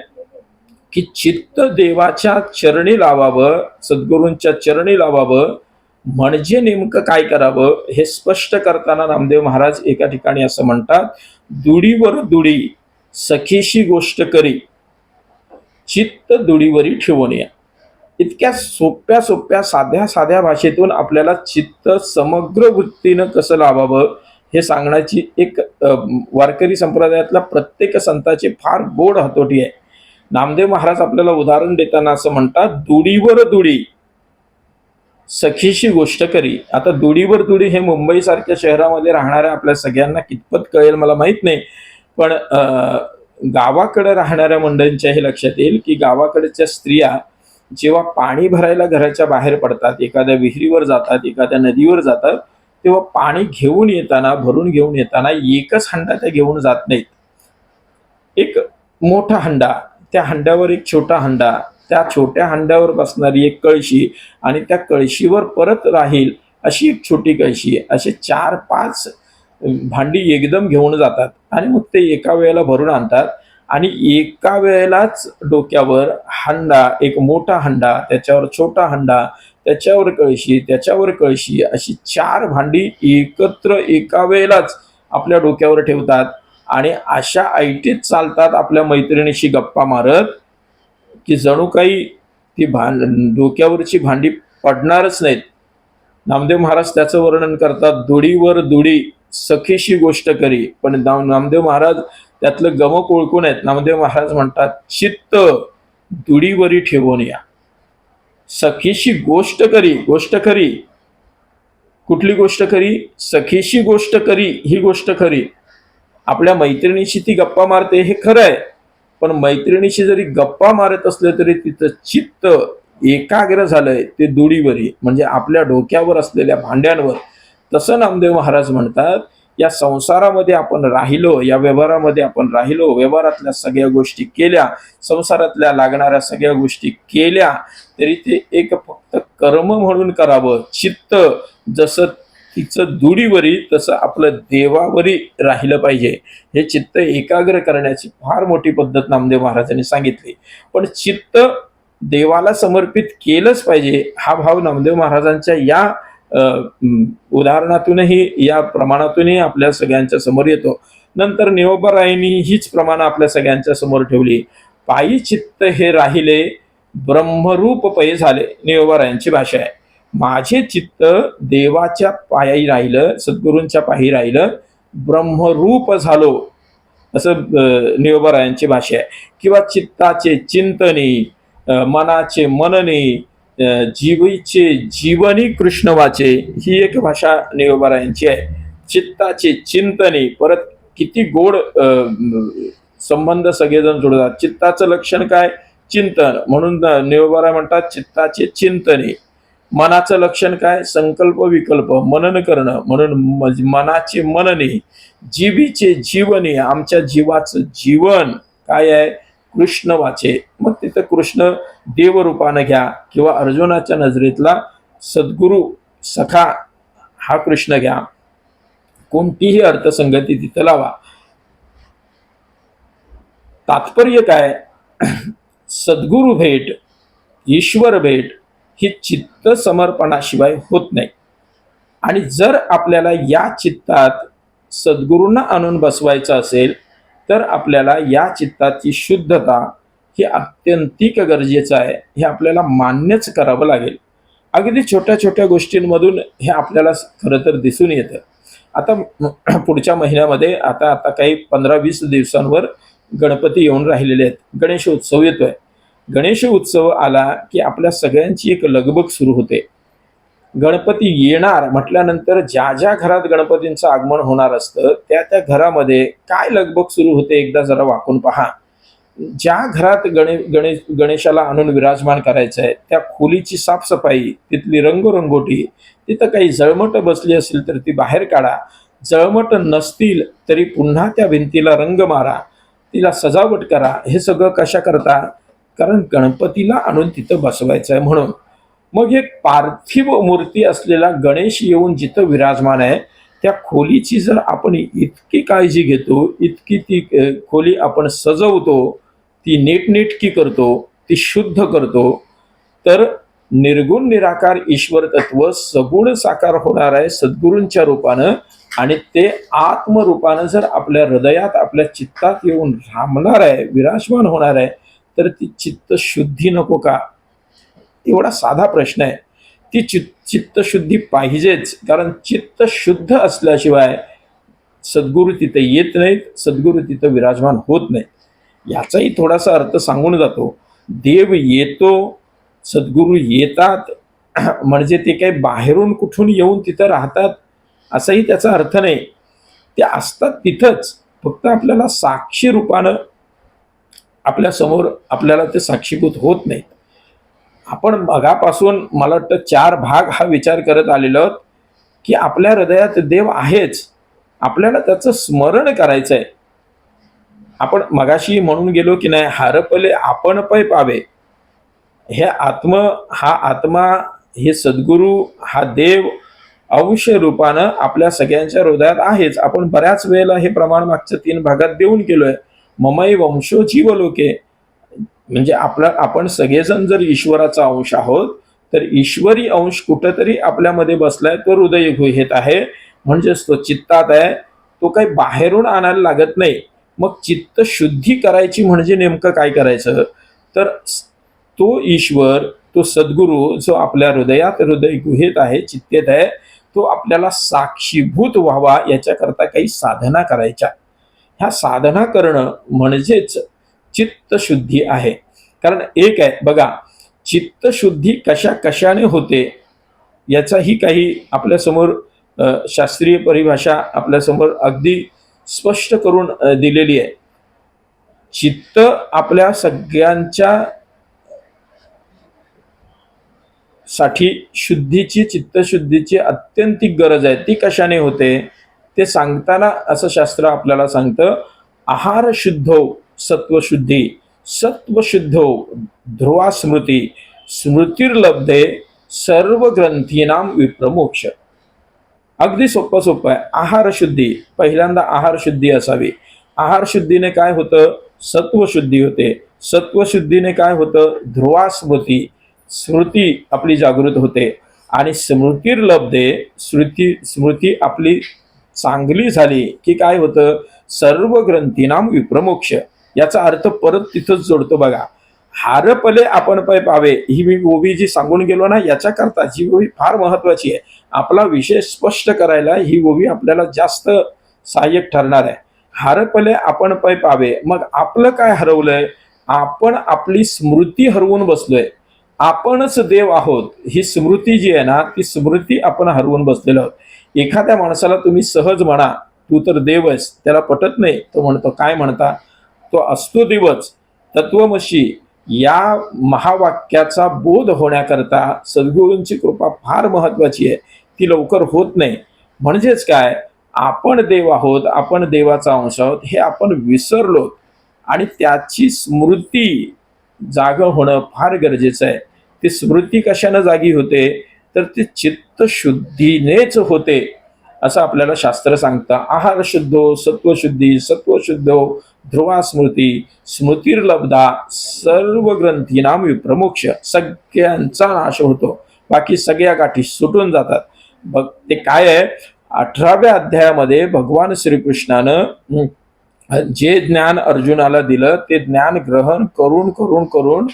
की, चित्त देवाच्या चरणी लावावं, सद्गुरूंच्या चरणी लावावं. म्हणजे नेमकं काय करावं हे स्पष्ट करताना नामदेव महाराज एका ठिकाणी असं म्हणतात, दुडीवर दुडी सखीशी गोष्ट करी चित्त दुडीवरी ठेवून या. इतक्या सोप्या सोप्या साध्या साध्या भाषेतून आपल्याला चित्त समग्र वृत्तीनं कसं लावावं हे सांगण्याची एक वारकरी संप्रदायातल्या प्रत्येक संताची फार गोड हातोटी आहे. नामदेव महाराज आपल्याला उदाहरण देताना असं म्हणतात, दुडीवर दुडी सखीशी गोष्ट करी. आता दुडीवर दुडी हे मुंबई सारख्या शहरामध्ये राहणाऱ्या आपल्या सगळ्यांना कितपत कळेल मला माहित नाही, पण गावाकडे राहणाऱ्या मंडळींच्या हे लक्षात येईल की गावाकडच्या स्त्रिया जेव्हा पाणी भरायला घराच्या बाहेर पडतात, एखाद्या विहिरीवर जातात, एखाद्या नदीवर जातात, तेव्हा पाणी घेऊन येताना, भरून घेऊन येताना एकच हंडा त्या घेऊन जात नाहीत. एक मोठा हंडा, त्या हंड्यावर एक छोटा हंडा, त्या छोट्या हंड्यावर बसणारी एक कळशी आणि त्या कळशीवर परत राहील अशी एक छोटी कळशी, असे 4-5 भांडी एकदम घेऊन जातात आणि मग ते एका वेळेला भरून आणतात आणि एका वेळेलाच डोक्यावर हंडा, एक मोठा हंडा, त्याच्यावर छोटा हंडा, त्याच्यावर कळशी, त्याच्यावर कळशी, अशी 4 भांडी एकत्र एका वेळेलाच आपल्या डोक्यावर ठेवतात आणि अशा ऐटीत चालतात आपल्या मैत्रिणीशी गप्पा मारत की जणू काही ती डोक्यावरची भांडी पडणारच नाहीत. नामदेव महाराज त्याचं वर्णन करतात, दुडीवर दुडी सखीशी गोष्ट करी. पण नामदेव महाराज त्यातलं गमक ओळखून आहेत. नामदेव महाराज म्हणतात, चित्त दुडीवरी ठेवून या, सखीशी गोष्ट करी. गोष्ट खरी, कुठली गोष्ट खरी? सखीशी गोष्ट करी ही गोष्ट खरी. आपल्या मैत्रिणीशी ती गप्पा मारते हे खरं आहे, पण मैत्रिणीशी जरी गप्पा मारत असले तरी तिचं चित्त एकाग्र झालंय ते दुडीवरी, म्हणजे आपल्या डोक्यावर असलेल्या भांड्यांवर. तसं नामदेव महाराज म्हणतात, या संसारामध्ये आपण राहिलो, या व्यवहारामध्ये आपण राहिलो, व्यवहारातल्या सगळ्या गोष्टी केल्या, संसारातल्या लागणाऱ्या सगळ्या गोष्टी केल्या, तरी ते एक फक्त कर्म म्हणून करावं. चित्त जसं तिचं दुडीवरी तसं आपलं देवावरी राहिलं पाहिजे. हे चित्त एकाग्र करण्याची फार मोठी पद्धत नामदेव महाराजांनी सांगितली. पण चित्त देवाला समर्पित केलंच पाहिजे हा भाव नामदेव महाराजांच्या या उदाहरणातूनही, या प्रमाणातूनही आपल्या सगळ्यांच्या समोर येतो. नंतर निवोबारायांनी हीच प्रमाण आपल्या सगळ्यांच्या समोर ठेवली. पायी चित्त हे राहिले ब्रह्मरूप पै झाले, निवोबारायांची भाषा आहे. माझे चित्त देवाच्या पायी राहिलं, सद्गुरूंच्या पायी राहिलं, ब्रह्मरूप झालो, असं निवोबारायांची भाषा आहे. किंवा चित्ताचे चिंतनी, मनाचे मनने, जीवीचे जीवनी कृष्ण वाचे, ही एक भाषा निवोबारायांची आहे. चित्ताचे चिंतने, परत किती गोड संबंध सगळेजण जोडतात. चित्ताचं लक्षण काय? चिंतन, म्हणून निवोबाराय म्हणतात चित्ताचे चिंतने. मनाचं लक्षण काय? संकल्प विकल्प, मनन करणं, म्हणून मनाचे मनने. जीवीचे जीवने, आमच्या जीवाचं जीवन काय आहे? कृष्ण वाचे. मग तिथं कृष्ण देवरूपानं घ्या किंवा अर्जुनाच्या नजरेतला सद्गुरू सखा हा कृष्ण घ्या, कोणतीही अर्थसंगती तिथं लावा. तात्पर्य काय? सद्गुरू भेट, ईश्वर भेट ही चित्त समर्पणाशिवाय होत नाही. आणि जर आपल्याला या चित्तात सद्गुरूंना आणून बसवायचं असेल तर आपल्याला या चित्ताची शुद्धता ही अत्यंतिक गरजेचं आहे. हे आपल्याला मान्यच करावं लागेल. अगदी छोट्या छोट्या गोष्टींमधून हे आपल्याला खरं तर दिसून येतं. आता पुढच्या महिन्यामध्ये आता काही 15-20 दिवसांवर गणपती येऊन राहिलेले आहेत. गणेश उत्सव येतोय. गणेश उत्सव आला की आपल्या सगळ्यांची एक लगबग सुरू होते. गणपती येणार म्हटल्यानंतर ज्या ज्या घरात गणपतींचं आगमन होणार असतं त्या त्या घरामध्ये काय लगबग सुरू होते एकदा जरा वाकून पहा. ज्या घरात गणेशाला आणून विराजमान करायचं आहे त्या खोलीची साफसफाई, तिथली रंगरंगोटी, तिथं काही जळमट बसली असेल तर ती बाहेर काढा. जळमट नसतील तरी पुन्हा त्या भिंतीला रंग मारा, तिला सजावट करा. हे सगळं कशा करता? कारण गणपतीला आणून तिथं बसवायचं आहे म्हणून. मग एक पार्थिव मूर्ती असलेला गणेश येऊन जिथं विराजमान आहे त्या खोलीची जर आपण इतकी काळजी घेतो, इतकी ती खोली आपण सजवतो, ती नीटनेटकी करतो, ती शुद्ध करतो, तर निर्गुण निराकार ईश्वर तत्व सगुण साकार होणार आहे सद्गुरूंच्या रूपानं. आणि ते आत्मरूपानं जर आपल्या हृदयात, आपल्या चित्तात येऊन रामणार आहे, विराजमान होणार आहे, तर ती चित्त शुद्धी नको का? एवढा साधा प्रश्न आहे. ती चित्तशुद्धी पाहिजेच, कारण चित्त शुद्ध असल्याशिवाय सद्गुरू तिथे येत नाहीत, सद्गुरू तिथं विराजमान होत नाहीत. याचाही थोडासा अर्थ सांगून जातो. देव येतो, सद्गुरू येतात म्हणजे ते काही बाहेरून कुठून येऊन तिथं राहतात असाही त्याचा अर्थ नाही. ते असतात तिथंच, फक्त आपल्याला साक्षी रूपानं आपल्या समोर आपल्याला ते साक्षीभूत होत नाहीत. आपण मगापासून मला वाटतं 4 भाग हा विचार करत आलेलो आहोत की आपल्या हृदयात देव आहेच, आपल्याला त्याचं स्मरण करायचं आहे. आपण मगाशी म्हणून गेलो की नाही, हरपले आपण पै पावे. हा आत्मा, हे सद्गुरू, हा देव अंश रूपानं आपल्या सगळ्यांच्या हृदयात आहेच. आपण बऱ्याच वेळेला हे प्रमाण मागच्या 3 भागात देऊन गेलोय. ममई वंशो जीवलोके, म्हणजे आपण सगळेजण जर ईश्वराचा अंश आहोत, तर ईश्वरी अंश कुठेतरी आपल्यामध्ये बसलाय, तो हृदय गुहेत आहे, म्हणजेच तो चित्तात आहे. तो काही बाहेरून आणायला लागत नाही. मग चित्त शुद्धी करायची म्हणजे नेमकं काय करायचं, तर तो ईश्वर, तो सद्गुरू जो आपल्या हृदय गुहेत आहे, चित्तेत आहे, तो आपल्याला साक्षीभूत व्हावा याच्याकरता काही साधना करायच्या. ह्या साधना करणं म्हणजेच चित्तशुद्धी आहे. कारण एक आहे बघा, चित्तशुद्धी कशाने होते याचाही काही आपल्यासमोर शास्त्रीय परिभाषा आपल्यासमोर अगदी स्पष्ट करून दिलेली आहे. चित्त आपल्या सगळ्यांच्या साठी चित्तशुद्धीची अत्यंतिक गरज आहे. ती कशाने होते ते सांगताना असं शास्त्र आपल्याला सांगतं, आहार शुद्धो सत्वशुद्धी, सत्वशुद्धो ध्रुवा स्मृती, स्मृतिर्लब्धे सर्व ग्रंथीनाम विप्रमोक्ष. अगदी सोपं आहे. आहार शुद्धी, पहिल्यांदा आहार शुद्धी असावी. आहार शुद्धीने काय होतं, सत्वशुद्धी होते. सत्वशुद्धीने काय होतं, ध्रुवा स्मृती, स्मृती आपली जागृत होते. आणि स्मृतिर्लब्धे, स्मृती आपली चांगली झाली की काय होतं, सर्व ग्रंथीनाम विप्रमोक्ष. याचा अर्थ परत तिथंच जोडतो बघा. हारपले आपण पै पावे, ही मी ओवी जी सांगून गेलो ना, याच्याकरता ही ओवी फार महत्वाची आहे. आपला विषय स्पष्ट करायला ही ओवी आपल्याला जास्त सहाय्यक ठरणार आहे. हारपले आपण पै पावे, मग आपलं काय हरवलंय, आपण आपली स्मृती हरवून बसलोय. आपणच देव आहोत ही स्मृती जी आहे ना, ती स्मृती आपण हरवून बसलेलो आहोत. एखाद्या माणसाला तुम्ही सहज म्हणा तू तर देव आहेस, त्याला पटत नाही. तो म्हणतो, काय म्हणता, तो असतो देवच. तत्वमशी या महावाक्याचा बोध होण्याकरता सद्गुरूंची कृपा फार महत्वाची आहे. ती लवकर होत नाही. म्हणजेच काय, आपण देव आहोत, आपण देवाचा अंश आहोत हे आपण विसरलो, आणि त्याची स्मृती जाग होणं फार गरजेचं आहे. ती स्मृती कशाने जागी होते, तर ती चित्तशुद्धीनेच होते असं आपल्याला शास्त्र सांगतं. आहार शुद्धो सत्वशुद्धी, सत्वशुद्धो ध्रुवा स्मृती, स्मृतिर्लब्धा सर्व ग्रंथीनाम विप्रमोक्ष. सगळ्यांचा नाश होतो, बाकी सगळ्या गाठी सुटून जातात. बघ ते काय आहे, 18व्या अध्यायामध्ये भगवान श्रीकृष्णानं जे ज्ञान अर्जुनाला दिलं, ते ज्ञान ग्रहण करून करून करून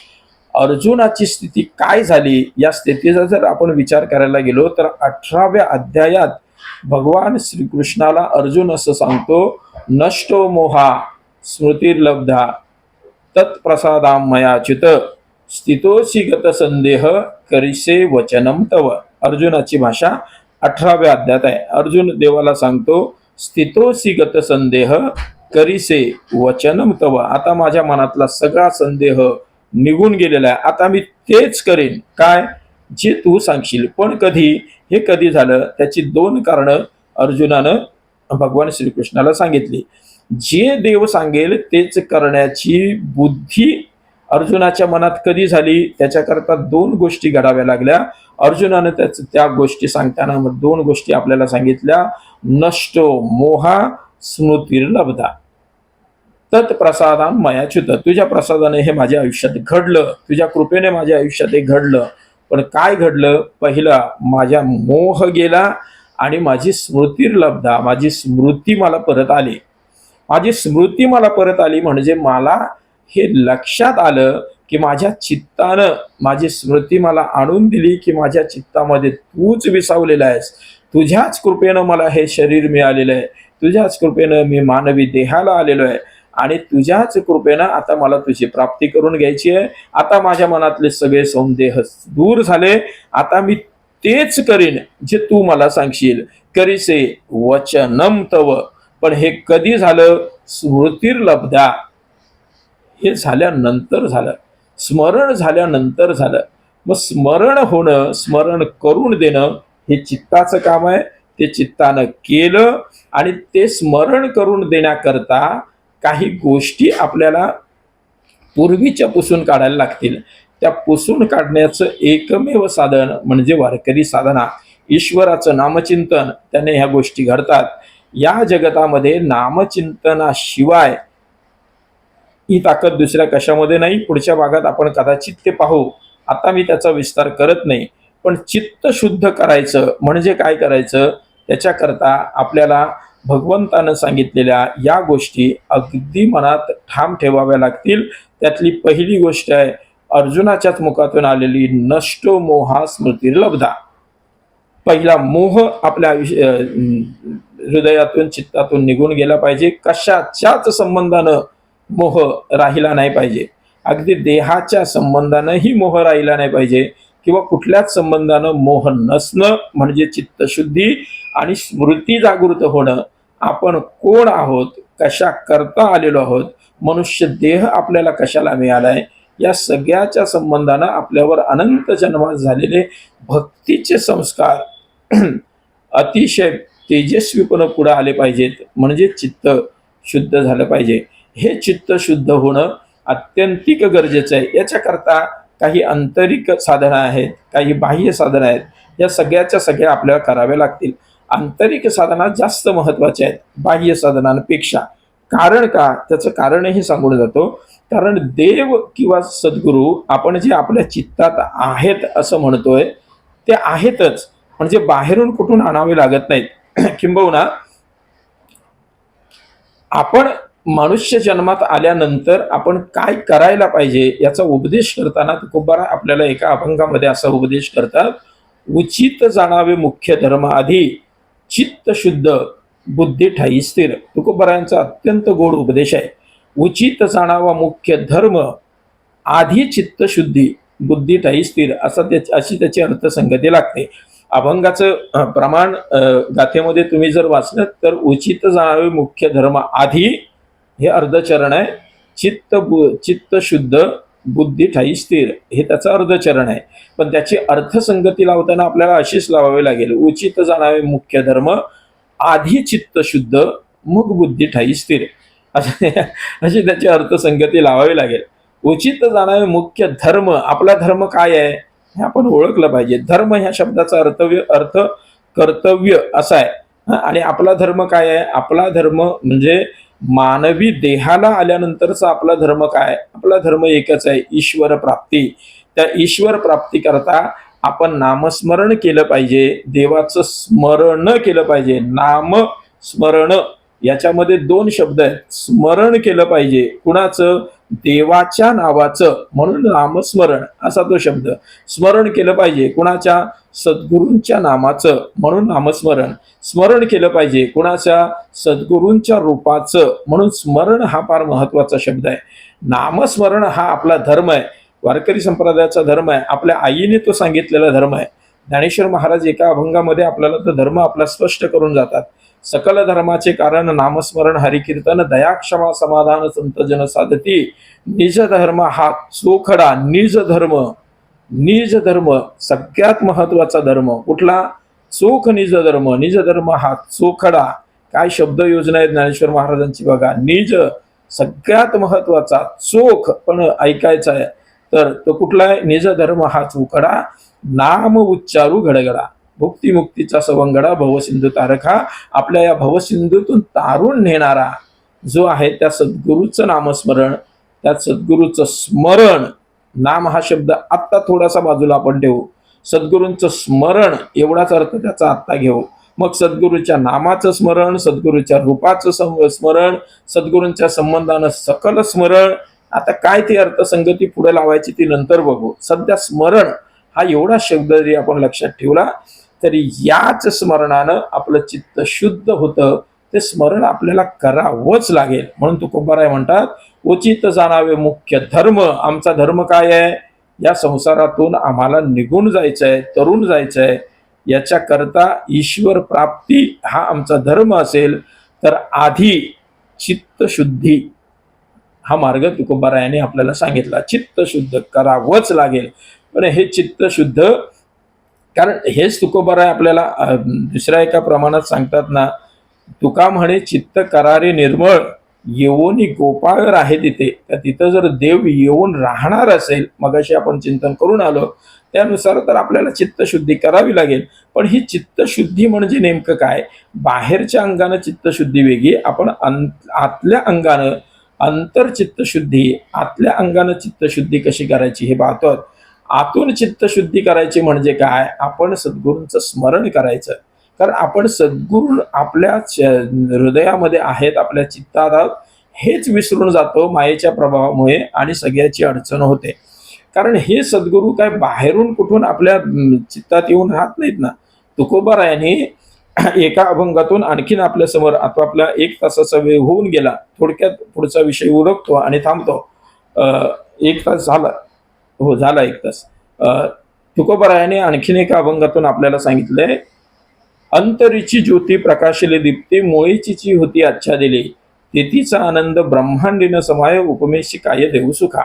अर्जुनाची स्थिती काय झाली, या स्थितीचा जर आपण विचार करायला गेलो तर 18व्या अध्यायात भगवान श्रीकृष्णाला अर्जुन असं सांगतो, नष्टो मोहा स्मृतिर्लब्धा तत्प्रसादाम मयाच्युत स्थितोसी गत संदेह करिसे वचनम तव. अर्जुनाची भाषा 18व्या अध्यायात आहे. अर्जुन देवाला सांगतो, स्थितोसी गत संदेह करिसे वचनम तव. आता माझ्या मनातला सगळा संदेह निघून गेलेला आहे, आता मी तेच करेन काय जे तू सांगशील. पण कधी, हे कधी झालं, त्याची 2 कारणं अर्जुनानं भगवान श्रीकृष्णाला सांगितली. जे देव सांगेल तेच करण्याची बुद्धी अर्जुनाच्या मनात कधी झाली, त्याच्याकरता 2 गोष्टी घडाव्या लागल्या. अर्जुनानं त्या गोष्टी सांगताना 2 गोष्टी आपल्याला सांगितल्या. नष्टो मोहा स्मृतिर्लब्धा तत्प्रसादान मयाच्युत. तुझ्या प्रसादाने हे माझ्या आयुष्यात घडलं, तुझ्या कृपेने माझ्या आयुष्यात हे घडलं. पण काय घडलं, पहिला माझ्या मोह गेला आणि माझी स्मृतिर्लब्धा, माझी स्मृती मला परत आली. माझी स्मृती मला परत आली म्हणजे मला हे लक्षात आलं की माझ्या चित्तानं माझी स्मृती मला आणून दिली की माझ्या चित्तामध्ये तूच विसावलेला आहेस. तुझ्याच कृपेनं मला हे शरीर मिळालेलं आहे. तुझ्याच कृपेनं मी मानवी देहाला आलेलो आहे आणि तुझ्याच कृपेनं आता मला तुझी प्राप्ती करून घ्यायची आहे. आता माझ्या मनातले सगळे संदेह दूर झाले. आता मी तेच करीन जे तू मला सांगशील. करीसे वचनम तव. पण हे कधी झालं? स्मृतिर्लब्धा. हे झाल्यानंतर झालं, स्मरण झाल्यानंतर झालं. मग स्मरण होणं, स्मरण करून देणं हे चित्ताचं काम आहे. ते चित्तानं केलं आणि ते स्मरण करून देण्याकरता काही गोष्टी आपल्याला पूर्वीच्या पुसून काढायला लागतील. त्या पुसून काढण्याचं एकमेव साधन म्हणजे वारकरी साधना, ईश्वराचं नामचिंतन. त्याने ह्या गोष्टी घडतात. या जगतामध्ये नामचिंतनाशिवाय ही ताकद दुसऱ्या कशामध्ये नाही. पुढच्या भागात आपण कदाचित ते पाहू. आता मी त्याचा विस्तार करत नाही. पण चित्त शुद्ध करायचं म्हणजे काय करायचं? त्याच्याकरता आपल्याला भगवंतानं सांगितलेल्या या गोष्टी अगदी मनात ठाम ठेवाव्या लागतील. त्यातली पहिली गोष्ट आहे अर्जुनाच्याच मुखातून आलेली नष्टो मोहा स्मृतिर्लब्धा. पहिला मोह आपल्या हृदयातून चित्तातून निघून गेला पाहिजे. कशाच्याच संबंधानं मोह राहिला नाही पाहिजे. अगदी देहाच्या संबंधानंही मोह राहिला नाही पाहिजे किंवा कुठल्याच संबंधानं मोह नसणं म्हणजे चित्तशुद्धी आणि स्मृती जागृत होणं. आपण कोण आहोत, कशा करता आलेलो आहोत, मनुष्य देह आपल्याला कशाला मिळालाय, या सगळ्याच्या संबंधानं आपल्यावर अनंत जन्मात झालेले भक्तीचे संस्कार अतिशय तेजस्वीपणे पुढे आले पाहिजेत. म्हणजे चित्त शुद्ध झालं पाहिजे. हे चित्त शुद्ध होणं अत्यंतिक गरजेचं आहे. याच्याकरता काही आंतरिक साधना आहेत, काही बाह्य साधना आहेत. या सगळ्याच्या सगळ्या आपल्याला कराव्या लागतील. आंतरिक साधना जास्त महत्त्वाच्या आहेत बाह्य साधनांपेक्षा. कारण का? त्याचं कारणही सांगून जातो. कारण देव किंवा सद्गुरू आपण जे आपल्या चित्तात आहेत असं म्हणतोय ते आहेतच. म्हणजे बाहेरून कुठून आणावे लागत नाहीत. किंबहुना आपण मनुष्य जन्मात आल्यानंतर आपण काय करायला पाहिजे याचा उपदेश करताना तुकोबारा आपल्याला एका अभंगामध्ये असा उपदेश करतात. उचित जाणावे मुख्य धर्म आधी, चित्त शुद्ध बुद्धी ठाई स्थिर. तुकोबारायांचा अत्यंत गोड उपदेश आहे. उचित जाणावा मुख्य धर्म आधी चित्तशुद्धी बुद्धी ठाई स्थिर अशी त्याची अर्थसंगती लागते. अभंगाचं प्रमाण गाथेमध्ये तुम्ही जर वाचलं तर उचित जाणावे मुख्य धर्म आधी हे अर्धचरण आहे. चित्त शुद्ध बुद्धी ठाई स्थिर हे त्याचं अर्धचरण आहे. पण त्याची अर्थसंगती लावताना आपल्याला अशीच लावावी लागेल. उचित जाणावे मुख्य धर्म आधी चित्त शुद्ध मग बुद्धी ठाई स्थिर अशी त्याची अर्थसंगती लावावी लागेल. उचित जाणावे मुख्य धर्म, आपला धर्म काय आहे हे आपण ओळखलं पाहिजे. धर्म ह्या शब्दाचा अर्थ कर्तव्य असा आहे. आणि आपला धर्म काय आहे? आपला धर्म म्हणजे मानवी देहाला आल्यानंतरचा आपला धर्म काय? आपला धर्म एकच आहे, ईश्वर प्राप्ती. त्या ईश्वर प्राप्ती करता आपण नामस्मरण केलं पाहिजे, देवाचं स्मरण केलं पाहिजे. नाम स्मरण याच्यामध्ये दोन शब्द आहेत. स्मरण केलं पाहिजे कुणाचं? देवाच्या नावाचं, म्हणून नामस्मरण असा तो शब्द. स्मरण केलं पाहिजे कुणाच्या? सद्गुरूंच्या नामाचं, म्हणून नामस्मरण. स्मरण केलं पाहिजे कुणाच्या? सद्गुरूंच्या रूपाचं, म्हणून स्मरण हा फार महत्वाचा शब्द आहे. नामस्मरण हा आपला धर्म आहे, वारकरी संप्रदायाचा धर्म आहे. आपल्या आईने तो सांगितलेला धर्म आहे. ज्ञानेश्वर महाराज एका अभंगामध्ये आपल्याला तो धर्म आपला स्पष्ट करून जातात. सकल धर्माचे कारण नामस्मरण हरिकीर्तन, दया क्षमा समाधान संत जन साधती. निज धर्म हा चोखडा. निज धर्म, निज धर्म सगळ्यात महत्वाचा धर्म कुठला? चोख निज धर्म. निज धर्म हा चोखडा. काय शब्द योजना आहे ज्ञानेश्वर महाराजांची बघा. निज सगळ्यात महत्वाचा, चोख पण ऐकायचा आहे तर तो कुठला आहे? निज धर्म हा चोखडा. नाम उच्चारू घडगडा. भुक्ती मुक्तीचा सवंगडा. भवसिंधू तारखा. आपल्या या भवसिंधूतून तारून नेणारा जो आहे त्या सद्गुरूचं नामस्मरण, त्या सद्गुरूचं स्मरण. नाम हा शब्द आत्ता थोडासा बाजूला आपण ठेवू. सद्गुरूंचं स्मरण एवढाच अर्थ त्याचा आत्ता घेऊ. मग सद्गुरूच्या नामाचं स्मरण, सद्गुरूच्या रूपाचं स्मरण, सद्गुरूंच्या संबंधानं सकल स्मरण आता काय ती अर्थसंगती पुढे लावायची ती नंतर बघू. सध्या स्मरण हा एवढा शब्द जरी आपण लक्षात ठेवला तरी याच स्मरणानं आपलं चित्त शुद्ध होतं. ते स्मरण आपल्याला करावंच लागेल. म्हणून तुकोबाराय म्हणतात, उचित जाणावे मुख्य धर्म. आमचा धर्म काय आहे? या संसारातून आम्हाला निघून जायचंय, तरुण जायचंय. याच्याकरता ईश्वर प्राप्ती हा आमचा धर्म असेल तर आधी चित्तशुद्धी हा मार्ग तुकोबारायाने आपल्याला सांगितला. चित्तशुद्ध करावंच लागेल. पण हे चित्तशुद्ध, कारण हेच तुकोबाराय आपल्याला दुसऱ्या एका प्रमाणात सांगतात ना, तुका म्हणे चित्त करारे निर्मळ, येऊनी गोपाळ आहे तिथे. तर तिथं जर देव येऊन राहणार असेल, मगाशी आपण चिंतन करून आलो त्यानुसार, तर आपल्याला चित्तशुद्धी करावी लागेल. पण ही चित्तशुद्धी म्हणजे नेमकं काय? बाहेरच्या अंगानं चित्तशुद्धी वेगळी, आपण आतल्या अंगानं अंतरचित्तशुद्धी, आतल्या अंगानं चित्तशुद्धी कशी करायची हे पाहतो. आतून चित्तशुद्धी करायची म्हणजे काय? आपण सद्गुरूंचं स्मरण करायचं. कारण आपण सद्गुरू आपल्या हृदयामध्ये आहेत, आपल्या चित्तात आहोत, हेच विसरून जातो मायेच्या प्रभावामुळे आणि सगळ्याची अडचण होते. कारण हे सद्गुरू काय बाहेरून कुठून आपल्या चित्तात येऊन राहत नाहीत ना. तुकोबारायाने एका अभंगातून आणखीन आपल्या समोर, आता आपला 1 तासाचा वेळ होऊन गेला, थोडक्यात पुढचा विषय उरकतो आणि थांबतो. 1 तास झाला, हो झाला 1 तास. तुकोबारायाने आणखीन एका अभंगातून आपल्याला सांगितलंय, अंतरीची ज्योती प्रकाशले दीप्ती, मोळीची होती आच्छादिली, तेथीचा आनंद ब्रह्मांडीन समाय, उपमेशी काय देऊ सुखा.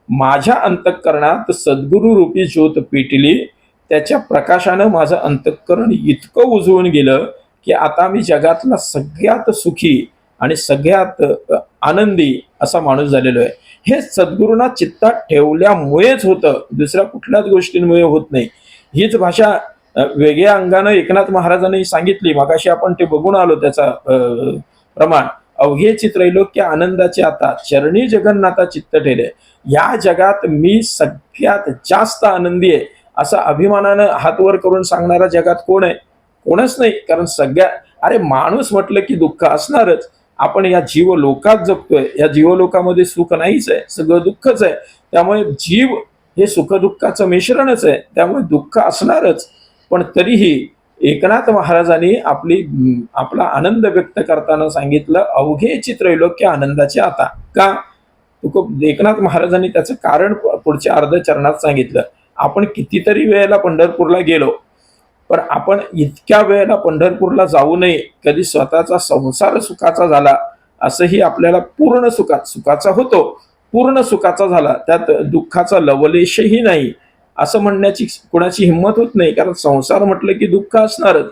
माझ्या अंतःकरणात सद्गुरू रूपी ज्योत पेटली, त्याच्या प्रकाशानं माझं अंतःकरण इतकं उजळून गेलं की आता मी जगातला सगळ्यात सुखी आणि सगळ्यात आनंदी असा माणूस झालेलो आहे. हे सद्गुरूंना चित्तात ठेवल्यामुळेच होतं, दुसऱ्या कुठल्याच गोष्टींमुळे होत नाही. हीच भाषा वेगळ्या अंगानं एकनाथ महाराजांनी सांगितली. मगाशी आपण ते बघून आलो त्याचा प्रमाण. अवघेची त्रैलोक्य आनंदाचे आता, चरणी जगन्नाथा चित्त ठेले. या जगात मी सगळ्यात जास्त आनंदी आहे असं अभिमानानं हात वर करून सांगणारा जगात कोण आहे? कोणच नाही. कारण अरे माणूस म्हटलं की दुःख असणारच. आपण या जीवलोकात जगतोय, या जीवलोकामध्ये सुख नाहीच आहे, सगळं दुःखच आहे. त्यामुळे जीव हे सुखदुःखाचं मिश्रणच आहे, त्यामुळे दुःख असणारच. पण तरीही एकनाथ महाराजांनी आपला आनंद व्यक्त करताना सांगितलं, अवघेची त्रैलोक्य आनंदाचे आता. का? एकनाथ महाराजांनी त्याचं कारण पुढच्या अर्ध्या चरणात सांगितलं. आपण कितीतरी वेळेला पंढरपूरला गेलो, पण आपण इतक्या वेळेला पंढरपूरला जाऊ नये कधी स्वतःचा संसार सुखाचा झाला असंही आपल्याला. पूर्ण सुखाचा होतो, पूर्ण सुखाचा झाला, त्यात दुःखाचा लवलेशही नाही असं म्हणण्याची कुणाची हिंमत होत नाही. कारण संसार म्हटलं की दुःख असणारच.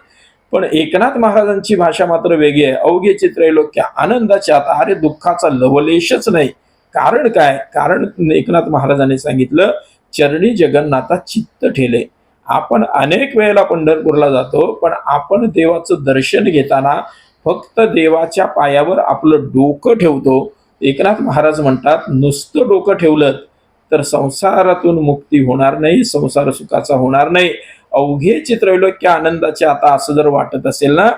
पण एकनाथ महाराजांची भाषा मात्र वेगळी आहे. अवघेची त्रैलोक्य आनंदाचे आता, अरे दुःखाचा लवलेशच नाही. कारण काय? कारण एकनाथ महाराजांनी सांगितलं, चरणी जगन्नाथा चित्त ठेले. आपण अनेक वेळेला पंढरपूरला जातो, पण आपण देवाचं दर्शन घेताना फक्त देवाच्या पायावर आपलं डोकं ठेवतो. एकनाथ महाराज म्हणतात, नुसतं डोकं ठेवलं तर संसारातून मुक्ती होणार नाही, संसार सुखाचा होणार नाही. अवघेची त्रैलोक्य आनंदाचे आता असं जर वाटत असेल ना,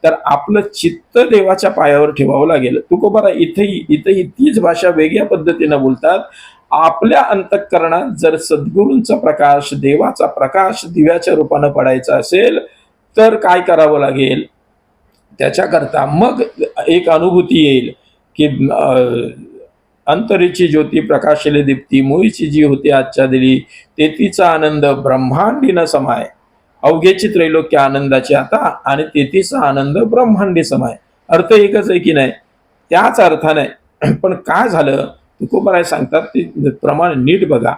तर आपलं चित्त देवाच्या पायावर ठेवावं लागेल. तुकोबाराय इथेही तीच भाषा वेगळ्या पद्धतीनं बोलतात. आपल्या अंतःकरणात जर सद्गुरूंचा प्रकाश, देवाचा प्रकाश दिव्याच्या रूपानं पडायचा असेल तर काय करावं लागेल? त्याच्याकरता मग एक अनुभूती येईल की अंतरीची ज्योती प्रकाशले दीप्ती, मुळीची जी होती आच्छादिली, तेथीचा आनंद ब्रह्मांडीन समाय. अवघेची त्रैलोक्य आनंदाची आता आणि तेथीचा आनंद ब्रह्मांडी समाय. अर्थ एकच आहे की नाही? त्याच अर्थाने पण काय झालं? तुकोबाराय सांगतात ते प्रमाण नीट बघा.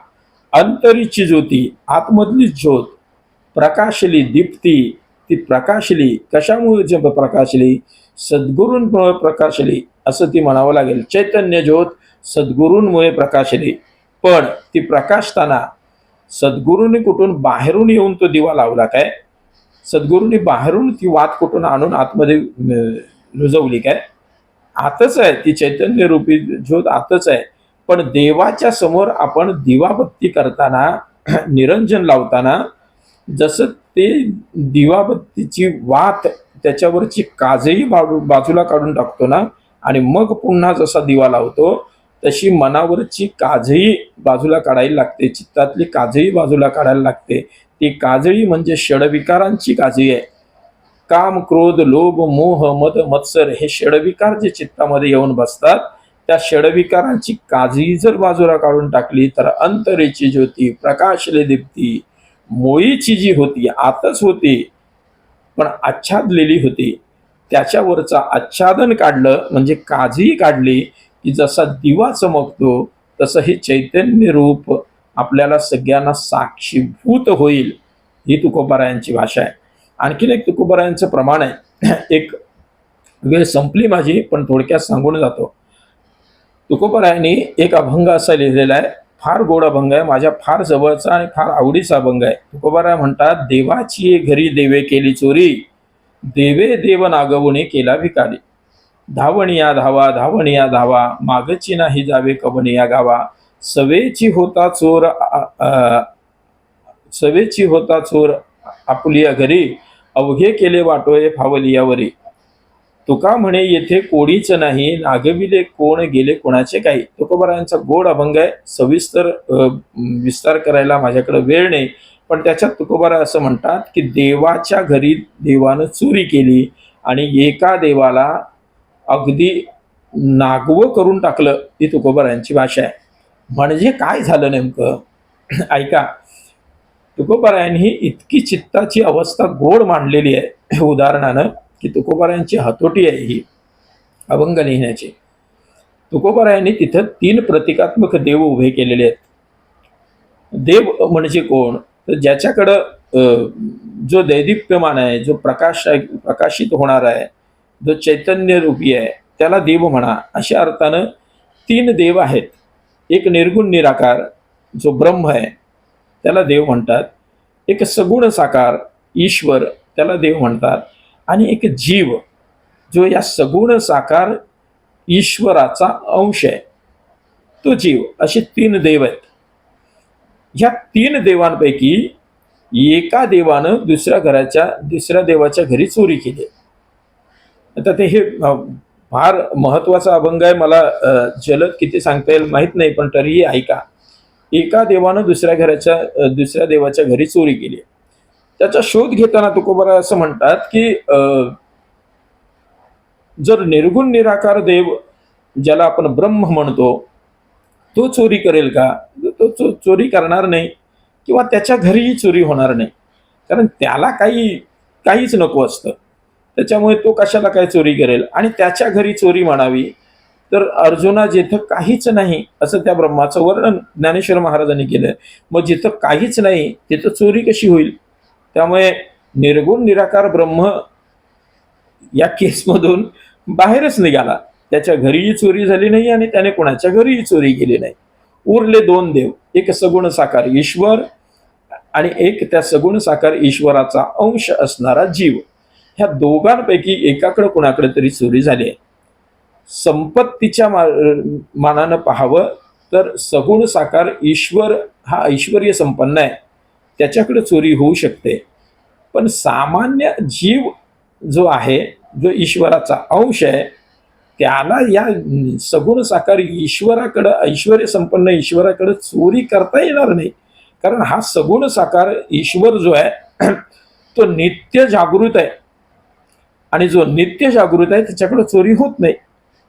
अंतरीची ज्योती, आतमधली ज्योत प्रकाशली दीप्ती, ती प्रकाशली कशामुळे प्रकाशली? सद्गुरूंमुळे प्रकाशली असं ती म्हणावं लागेल. चैतन्य ज्योत सद्गुरूंमुळे प्रकाशली. पण ती प्रकाशताना सद्गुरूंनी कुठून बाहेरून येऊन तो दिवा लावला काय? सद्गुरूंनी बाहेरून ती वात कुठून आणून आतमध्ये रुजवली काय? आतच आहे ती चैतन्य रूपी ज्योत, आतच आहे. पण देवाच्या समोर आपण दिवाबत्ती करताना, निरंजन लावताना जसं ते दिवाबत्तीची वात त्याच्यावरची काजही बाजूला काढून टाकतो ना, आणि मग पुन्हा जसा दिवा लावतो, तशी मनावरची काजळी बाजूला काढायला लागते, चित्तातली काजळी बाजूला काढायला लागते. ती काजळी म्हणजे षडविकारांची काजळी आहे. काम, क्रोध, लोभ, मोह, मद, मत्सर हे षडविकार जे चित्तामध्ये येऊन बसतात, त्या षडविकारांची काजळी जर बाजूला काढून टाकली तर अंतरेची ज्योती प्रकाशले दीप्ती, मोळीची जी होती आतच होती पण आच्छादलेली होती, त्याच्यावरचं आच्छादन काढलं म्हणजे काजळी काढली की जसा दिवा चमकतो तसं हे चैतन्य रूप आपल्याला सगळ्यांना साक्षीभूत होईल. ही तुकोबारायांची भाषा आहे. आणखीन एक तुकोबारायांचं प्रमाण आहे. एक वेळ संपली माझी, पण थोडक्यात सांगून जातो. तुकोबारायांनी एक अभंग असा लिहिलेला आहे, फार गोड अभंग आहे, माझ्या फार जवळचा आणि फार आवडीचा अभंग आहे. तुकोबाराय म्हणतात, देवाची घरी देवे केली चोरी, देवे देव नागवणे केला भिकारी. धावणिया धावा धावणिया धावा, मागची नाही जावे कवनिया गावा. सवेची होता चोर सवेची होता चोर आपुलिया घरी, अवघे केले वाटोळे फावलियावरी. तुका म्हणे येथे कोडीच नाही, नागविले कोण गेले कोणाचे काही. तुकोबारायांचा गोड अभंग आहे. सविस्तर विस्तार करायला माझ्याकडे वेळ नाही, पण त्याच्यात तुकोबारा असं म्हणतात की देवाच्या घरी देवानं चोरी केली आणि एका देवाला अगदी नागवं करून टाकलं. ही तुकोबारायांची भाषा आहे. म्हणजे काय झालं नेमकं ऐका. तुकोबारायांनी इतकी चित्ताची अवस्था गोड मांडलेली आहे उदाहरणानं की तुकोबारायांची हतोटी आहे ही अभंग लिहिण्याची. तुकोबारायांनी तिथं 3 प्रतिकात्मक देव उभे केलेले आहेत. देव म्हणजे कोण, तर ज्याच्याकडं जो दैदिप्यमान आहे, जो प्रकाशित होणार आहे, जो चैतन्य रूपी आहे, त्याला देव म्हणा. अशा अर्थानं 3 देव आहेत. एक निर्गुण निराकार जो ब्रह्म आहे त्याला देव म्हणतात, एक सगुण साकार ईश्वर त्याला देव म्हणतात, आणि एक जीव जो या सगुण साकार ईश्वराचा अंश आहे, तो जीव. असे 3 देव आहेत. ह्या 3 देवांपैकी एका देवानं दुसऱ्या देवाच्या घरी चोरी केली. आता ते हे फार महत्वाचा अभंग आहे. मला जलद किती सांगता येईल माहित नाही, पण तरीही ऐका. एका देवानं दुसऱ्या देवाच्या घरी चोरी केली. त्याचा शोध घेताना तुकोबारा असं म्हणतात की जर निर्गुण निराकार देव ज्याला आपण ब्रह्म म्हणतो तो चोरी करेल का, तो चोरी करणार नाही, किंवा त्याच्या घरीही चोरी होणार नाही, कारण त्याला काहीच नको असतं. त्याच्यामुळे तो कशाला काय चोरी करेल. आणि त्याच्या घरी चोरी म्हणावी तर अर्जुना जिथं काहीच नाही असं त्या ब्रह्माचं वर्णन ज्ञानेश्वर महाराजांनी केलं. मग जिथं काहीच नाही तिथं चोरी कशी होईल. त्यामुळे निर्गुण निराकार ब्रह्म या केसमधून बाहेरच निघाला. त्याच्या घरीही चोरी झाली नाही आणि त्याने कोणाच्या घरीही चोरी केली नाही. उरले 2 देव, एक सगुण साकार ईश्वर आणि एक त्या सगुण साकार ईश्वराचा अंश असणारा जीव. ह्या दोघांपैकी एकाकडे कोणाकडे तरी चोरी झाली आहे. संपत्तीच्या मानानं पाहावं तर सगुण साकार ईश्वर हा ऐश्वर्य संपन्न आहे, त्याच्याकडे चोरी होऊ शकते. पण सामान्य जीव जो आहे, जो ईश्वराचा अंश आहे, त्याला या सगुण साकार ईश्वराकडं ऐश्वर्य संपन्न ईश्वराकडे चोरी करता येणार नाही. कारण हा सगुण साकार ईश्वर जो आहे तो नित्य जागृत आहे, आणि जो नित्य जागृत आहे त्याच्याकडे चोरी होत नाही.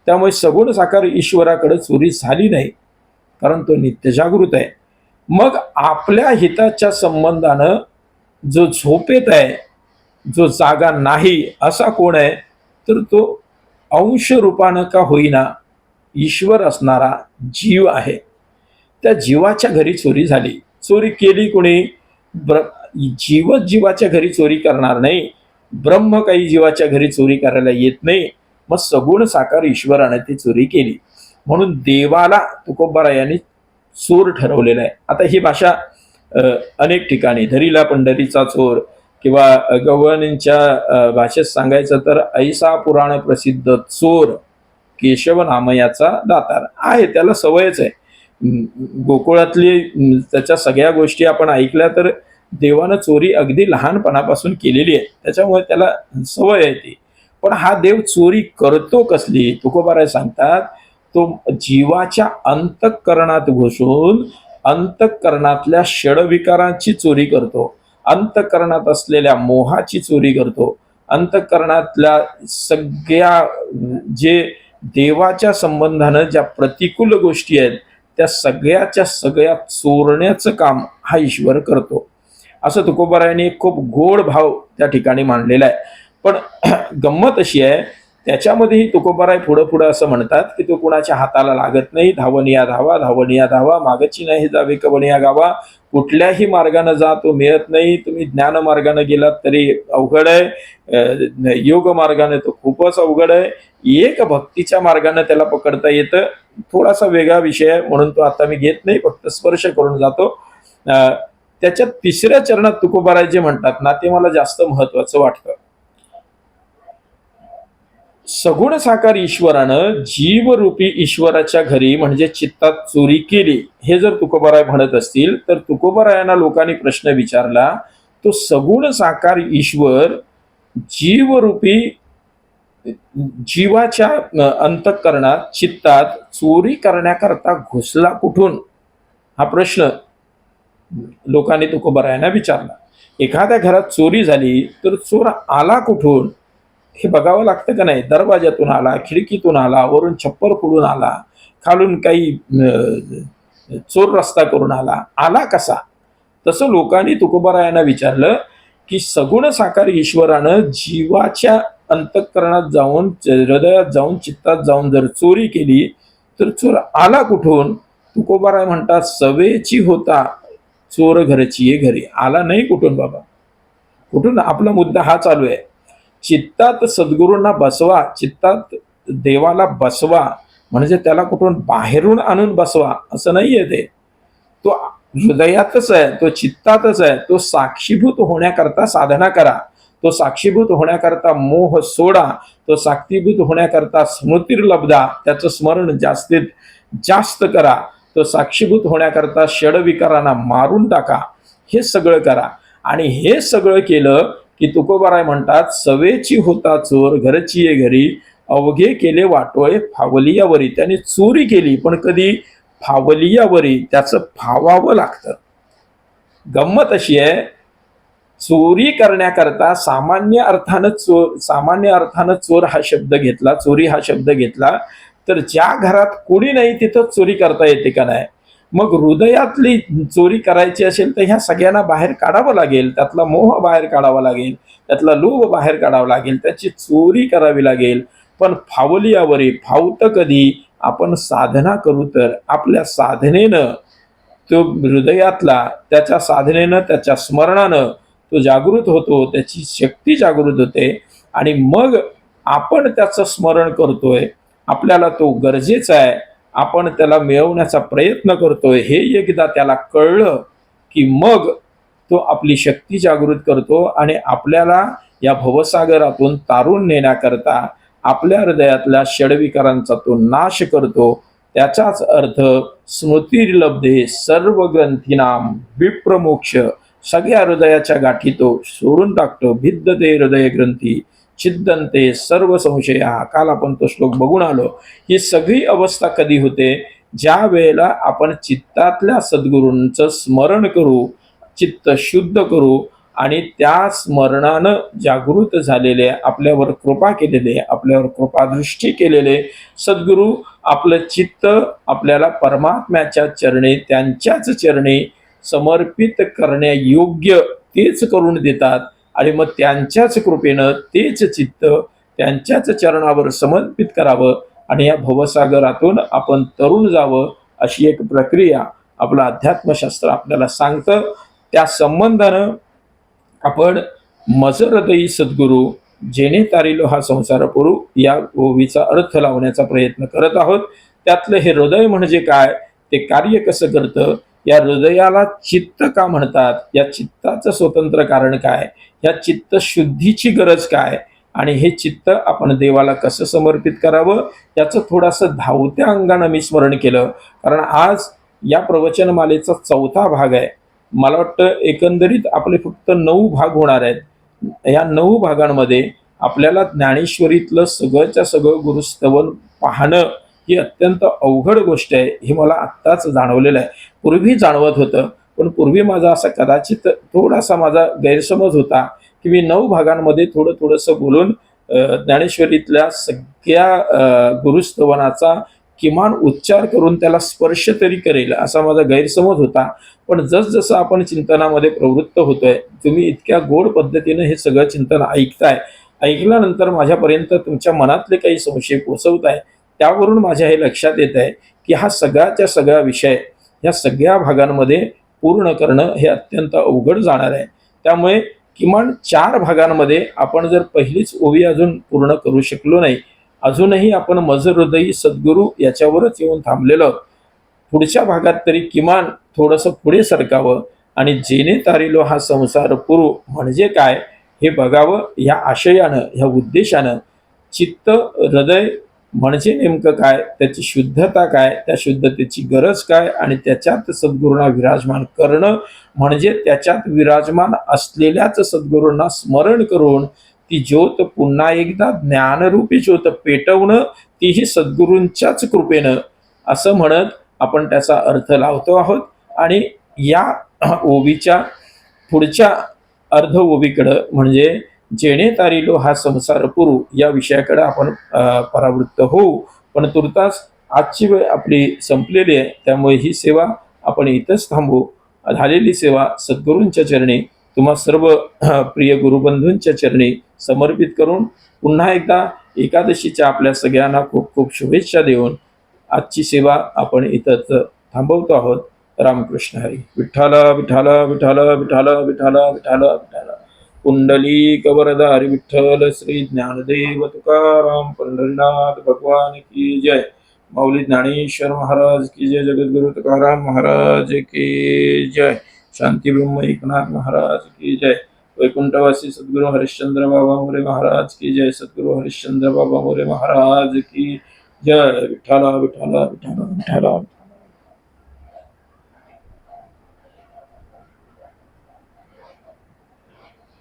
त्यामुळे सगुण साकार ईश्वराकडे चोरी झाली नाही, कारण तो नित्य जागृत आहे. मग आपल्या हिताच्या संबंधानं जो झोपेत आहे, जो जागा नाही, असा कोण आहे, तर तो अंश रूपानं का होईना ईश्वर असणारा जीव आहे. त्या जीवाच्या घरी चोरी झाली. चोरी केली कोणी? जीवच जीवाच्या घरी चोरी करणार नाही. ब्रह्म काही जीवाच्या घरी चोरी करायला येत नाही. मग सगुण साकार ईश्वराने ती चोरी केली. म्हणून देवाला तुकोबारायांनी चोर ठरवलेलं आहे. आता ही भाषा अनेक ठिकाणी, धरीला पंढरीचा चोर, किंवा गवळणींच्या भाषेत सांगायचं तर ऐसा पुराण प्रसिद्ध चोर केशव नामयाचा दातार आहे. त्याला सवयच आहे. गोकुळातली त्याच्या सगळ्या गोष्टी आपण ऐकल्या तर देवानं चोरी अगदी लहानपणापासून केलेली आहे, त्याच्यामुळे त्याला सवय आहे ती. पण हा देव चोरी करतो कसली? तुकोबाराय सांगतात, तो जीवाच्या अंतःकरणात घुसून अंतःकरणातल्या षडविकारांची चोरी करतो, अंतःकरणात असलेल्या मोहाची चोरी करतो, अंतःकरणातल्या सगळ्या जे देवाच्या संबंधानं ज्या प्रतिकूल गोष्टी आहेत त्या सगळ्याच्या सगळ्या चोरण्याचं काम हा ईश्वर करतो. असं तुकोबारायांनी एक खूप गोड भाव त्या ठिकाणी मांडलेला आहे. पण गंमत अशी आहे, त्याच्यामध्येही तुकोबाराय पुढं पुढं असं म्हणतात की तो कुणाच्या हाताला लागत नाही. धावनिया धावा, धावनिया धावा, मागची नाही जावे कवनिया गावा. कुठल्याही मार्गाने जा, तो मिळत नाही. तुम्ही ज्ञान मार्गाने गेलात तरी अवघड आहे, योग मार्गाने तो खूपच अवघड आहे. एक भक्तीच्या मार्गाने त्याला पकडता येतं. थोडासा वेगळा विषय आहे म्हणून तो आता मी घेत नाही, फक्त स्पर्श करून जातो. त्याच्या तिसऱ्या चरणात तुकोबाराय जे म्हणतात ना, ते मला जास्त महत्वाचं वाटतं. सगुण साकार ईश्वरानं जीवरूपी ईश्वराच्या घरी म्हणजे चित्तात चोरी केली, हे जर तुकोबाराय म्हणत असतील तर तुकोबारायांना लोकांनी प्रश्न विचारला, तो सगुण साकार ईश्वर जीवरूपी जीवाच्या अंतःकरणात चित्तात चोरी करण्याकरता घुसला कुठून, हा प्रश्न लोकांनी तुकोबारायांना विचारला. एखाद्या घरात चोरी झाली तर चोर आला कुठून हे बघावं लागतं का नाही? दरवाजातून आला, खिडकीतून आला, वरून छप्पर फोडून आला, खालून काही चोर रस्ता करून आला कसा? तसं लोकांनी तुकोबारायांना विचारलं की सगुण साकार ईश्वरानं जीवाच्या अंतःकरणात जाऊन, हृदयात जाऊन, चित्तात जाऊन जर चोरी केली तर चोर आला कुठून? तुकोबाराय म्हणतात, सवेची होता चोर घरची ये घरी. आला नाही कुठून बाबा, कुठून? आपला मुद्दा हा चालू आहे. चित्तात सद्गुरूंना बसवा, चित्तात देवाला बसवा, म्हणजे त्याला कुठून बाहेरून आणून बसवा असं नाहीये. ते तो हृदयातच आहे, तो चित्तातच आहे. तो साक्षीभूत होण्याकरता साधना करा, तो साक्षीभूत होण्याकरता मोह सोडा, तो साक्षीभूत होण्याकरता स्मृतिर्लब्धा, त्याचं स्मरण जास्तीत जास्त करा, तो साक्षीभूत होण्याकरता षडविकारांना मारून टाका. हे सगळं करा. आणि हे सगळं केलं की तुकोबाराय म्हणतात, सवेची होता चोर घरची ये घरी, अवघे केले वाटोळे फावलियावरी. त्याने चोरी केली, पण कधी? फावलियावरी. त्याचं फावावं लागतं. गंमत अशी आहे, चोरी करण्याकरता सामान्य अर्थानं चोर हा शब्द घेतला, चोरी हा शब्द घेतला तर ज्या घरात कोणी नाही तिथं चोरी करता येते का नाही? मग हृदयातली चोरी करायची असेल तर ह्या सगळ्यांना बाहेर काढावं लागेल, त्यातला मोह बाहेर काढावा लागेल, त्यातला लोभ बाहेर काढावा लागेल, त्याची चोरी करावी लागेल. पण फावलियावरी फावतं कधी? आपण साधना करू तर. आपल्या साधनेनं तो हृदयातला, त्याच्या साधनेनं, त्याच्या स्मरणानं तो जागृत होतो, त्याची शक्ती जागृत होते आणि मग आपण त्याचं स्मरण करतोय, आपल्याला तो गरजेचा आहे, आपण त्याला मिळवण्याचा प्रयत्न करतोय, हे एकदा त्याला कळलं की मग तो आपली शक्ती जागृत करतो आणि आपल्याला या भवसागरातून तारून नेण्याकरता आपल्या हृदयातल्या षडविकारांचा तो नाश करतो. त्याचाच अर्थ स्मृतिर्लब्धे सर्व ग्रंथीनाम विप्रमोक्ष. सगळ्या हृदयाच्या गाठी तो सोडून टाकतो. भिद्यते हृदय ग्रंथी छिद्दंते सर्व संशया. काल आपण तो श्लोक बघून आलो. ही सगळी अवस्था कधी होते? ज्या वेळेला आपण चित्तातल्या सद्गुरूंचं स्मरण करू, चित्त शुद्ध करू आणि त्या स्मरणानं जागृत झालेले, आपल्यावर कृपा केलेले, आपल्यावर कृपादृष्टी केलेले सद्गुरू आपलं चित्त आपल्याला परमात्म्याच्या चरणी, त्यांच्याच चरणी समर्पित करण्यायोग्य तेच करून देतात आणि मग त्यांच्याच कृपेनं तेच चित्त त्यांच्याच चरणावर समर्पित करावं आणि या भवसागरातून आपण तरुण जावं, अशी एक प्रक्रिया आपलं अध्यात्मशास्त्र आपल्याला सांगतं. त्या संबंधानं आपण मज हृदयी सद्गुरू जेणे तारिलो हा संसार पुरू या ओवीचा अर्थ लावण्याचा प्रयत्न करत आहोत. त्यातलं हे हृदय म्हणजे काय, ते कार्य कसं करतं, या हृदयाला चित्त का म्हणतात, या चित्ताचं स्वतंत्र कारण काय, या चित्त शुद्धीची गरज काय आणि हे चित्त आपण देवाला कसं समर्पित करावं, याचं थोडंसं धावत्या अंगानं मी स्मरण केलं. कारण आज या प्रवचनमालेचा 4था भाग आहे. मला वाटतं एकंदरीत आपले फक्त 9 भाग होणार आहेत. या 9 भागांमध्ये आपल्याला ज्ञानेश्वरीतलं सगळंच्या सगळं गुरुस्तवन पाहणं ही अत्यंत अवघड गोष्ट आहे, हे मला आत्ताच जाणवलेलं आहे. पूर्वी जाणवत होतं, पण पूर्वी माझा असा कदाचित थोडासा माझा गैरसमज होता, की मी 9 भागांमध्ये थोडंसं बोलून ज्ञानेश्वरीतल्या सगळ्या गुरुस्तवनाचा किमान उच्चार करून त्याला स्पर्श तरी करेल असा माझा गैरसमज होता. पण जसजसं आपण चिंतनामध्ये प्रवृत्त होतोय, तुम्ही इतक्या गोड पद्धतीने हे सगळं चिंतन ऐकताय, ऐकल्यानंतर माझ्यापर्यंत तुमच्या मनातले काही संशय पोचवताय, त्यावरून माझ्या हे लक्षात येत आहे, की हा सगळ्याच्या सगळा विषय या सगळ्या भागांमध्ये पूर्ण करणं हे अत्यंत अवघड जाणार आहे. त्यामुळे किमान 4 भागांमध्ये आपण जर पहिलीच ओवी अजून पूर्ण करू शकलो नाही, अजूनही आपण मज हृदयी सद्गुरू याच्यावरच येऊन थांबलेलो आहोत. पुढच्या भागात तरी किमान थोडंसं पुढे सरकावं आणि जेणे तारिलो हा संसार पुरू म्हणजे काय हे बघावं, या आशयानं, ह्या उद्देशानं चित्त हृदय म्हणजे नेमकं काय, त्याची शुद्धता काय, त्या शुद्धतेची गरज काय आणि त्याच्यात सद्गुरूंना विराजमान करणं म्हणजे त्याच्यात विराजमान असलेल्याच सद्गुरूंना स्मरण करून ती ज्योत पुन्हा एकदा ज्ञानरूपी ज्योत पेटवणं, तीही सद्गुरूंच्याच कृपेनं, असं म्हणत आपण त्याचा अर्थ लावतो आहोत. आणि या ओवीच्या पुढच्या अर्ध ओवीकडं म्हणजे जेणे तारिलो हा संसार पुरू या विषयाकडे आपण परावृत्त होऊ. पण तुर्तास आजची वेळ आपली संपलेली आहे, त्यामुळे ही सेवा आपण इथंच थांबू. झालेली सेवा सद्गुरूंच्या चरणी, तुम्हा सर्व प्रिय गुरुबंधूंच्या चरणी समर्पित करून पुन्हा एकदा एकादशीच्या आपल्या सगळ्यांना खूप खूप शुभेच्छा देऊन आजची सेवा आपण इथंच थांबवतो आहोत. रामकृष्ण हरी. विठ्ठल विठ्ठल विठ्ठल विठ्ठल विठ्ठल विठ्ठल विठ्ठल. कुंडली कवरदारी विठ्ठल श्री ज्ञानदेव तुकाराम पंढरीनाथ भगवान की जय. माऊली ज्ञानेश्वर महाराज की जय. जगद्गुरु तुकाराम महाराज की जय. शांती ब्रह्म एकनाथ महाराज की जय. वैकुंठवासी सद्गुरु हरिश्चंद्र बाबा मोरे महाराज की जय. सद्गुरु हरिश्चंद्र बाबा मोरे महाराज की जय. विठ्ठल विठ्ठल विठ्ठल विठ्ठल.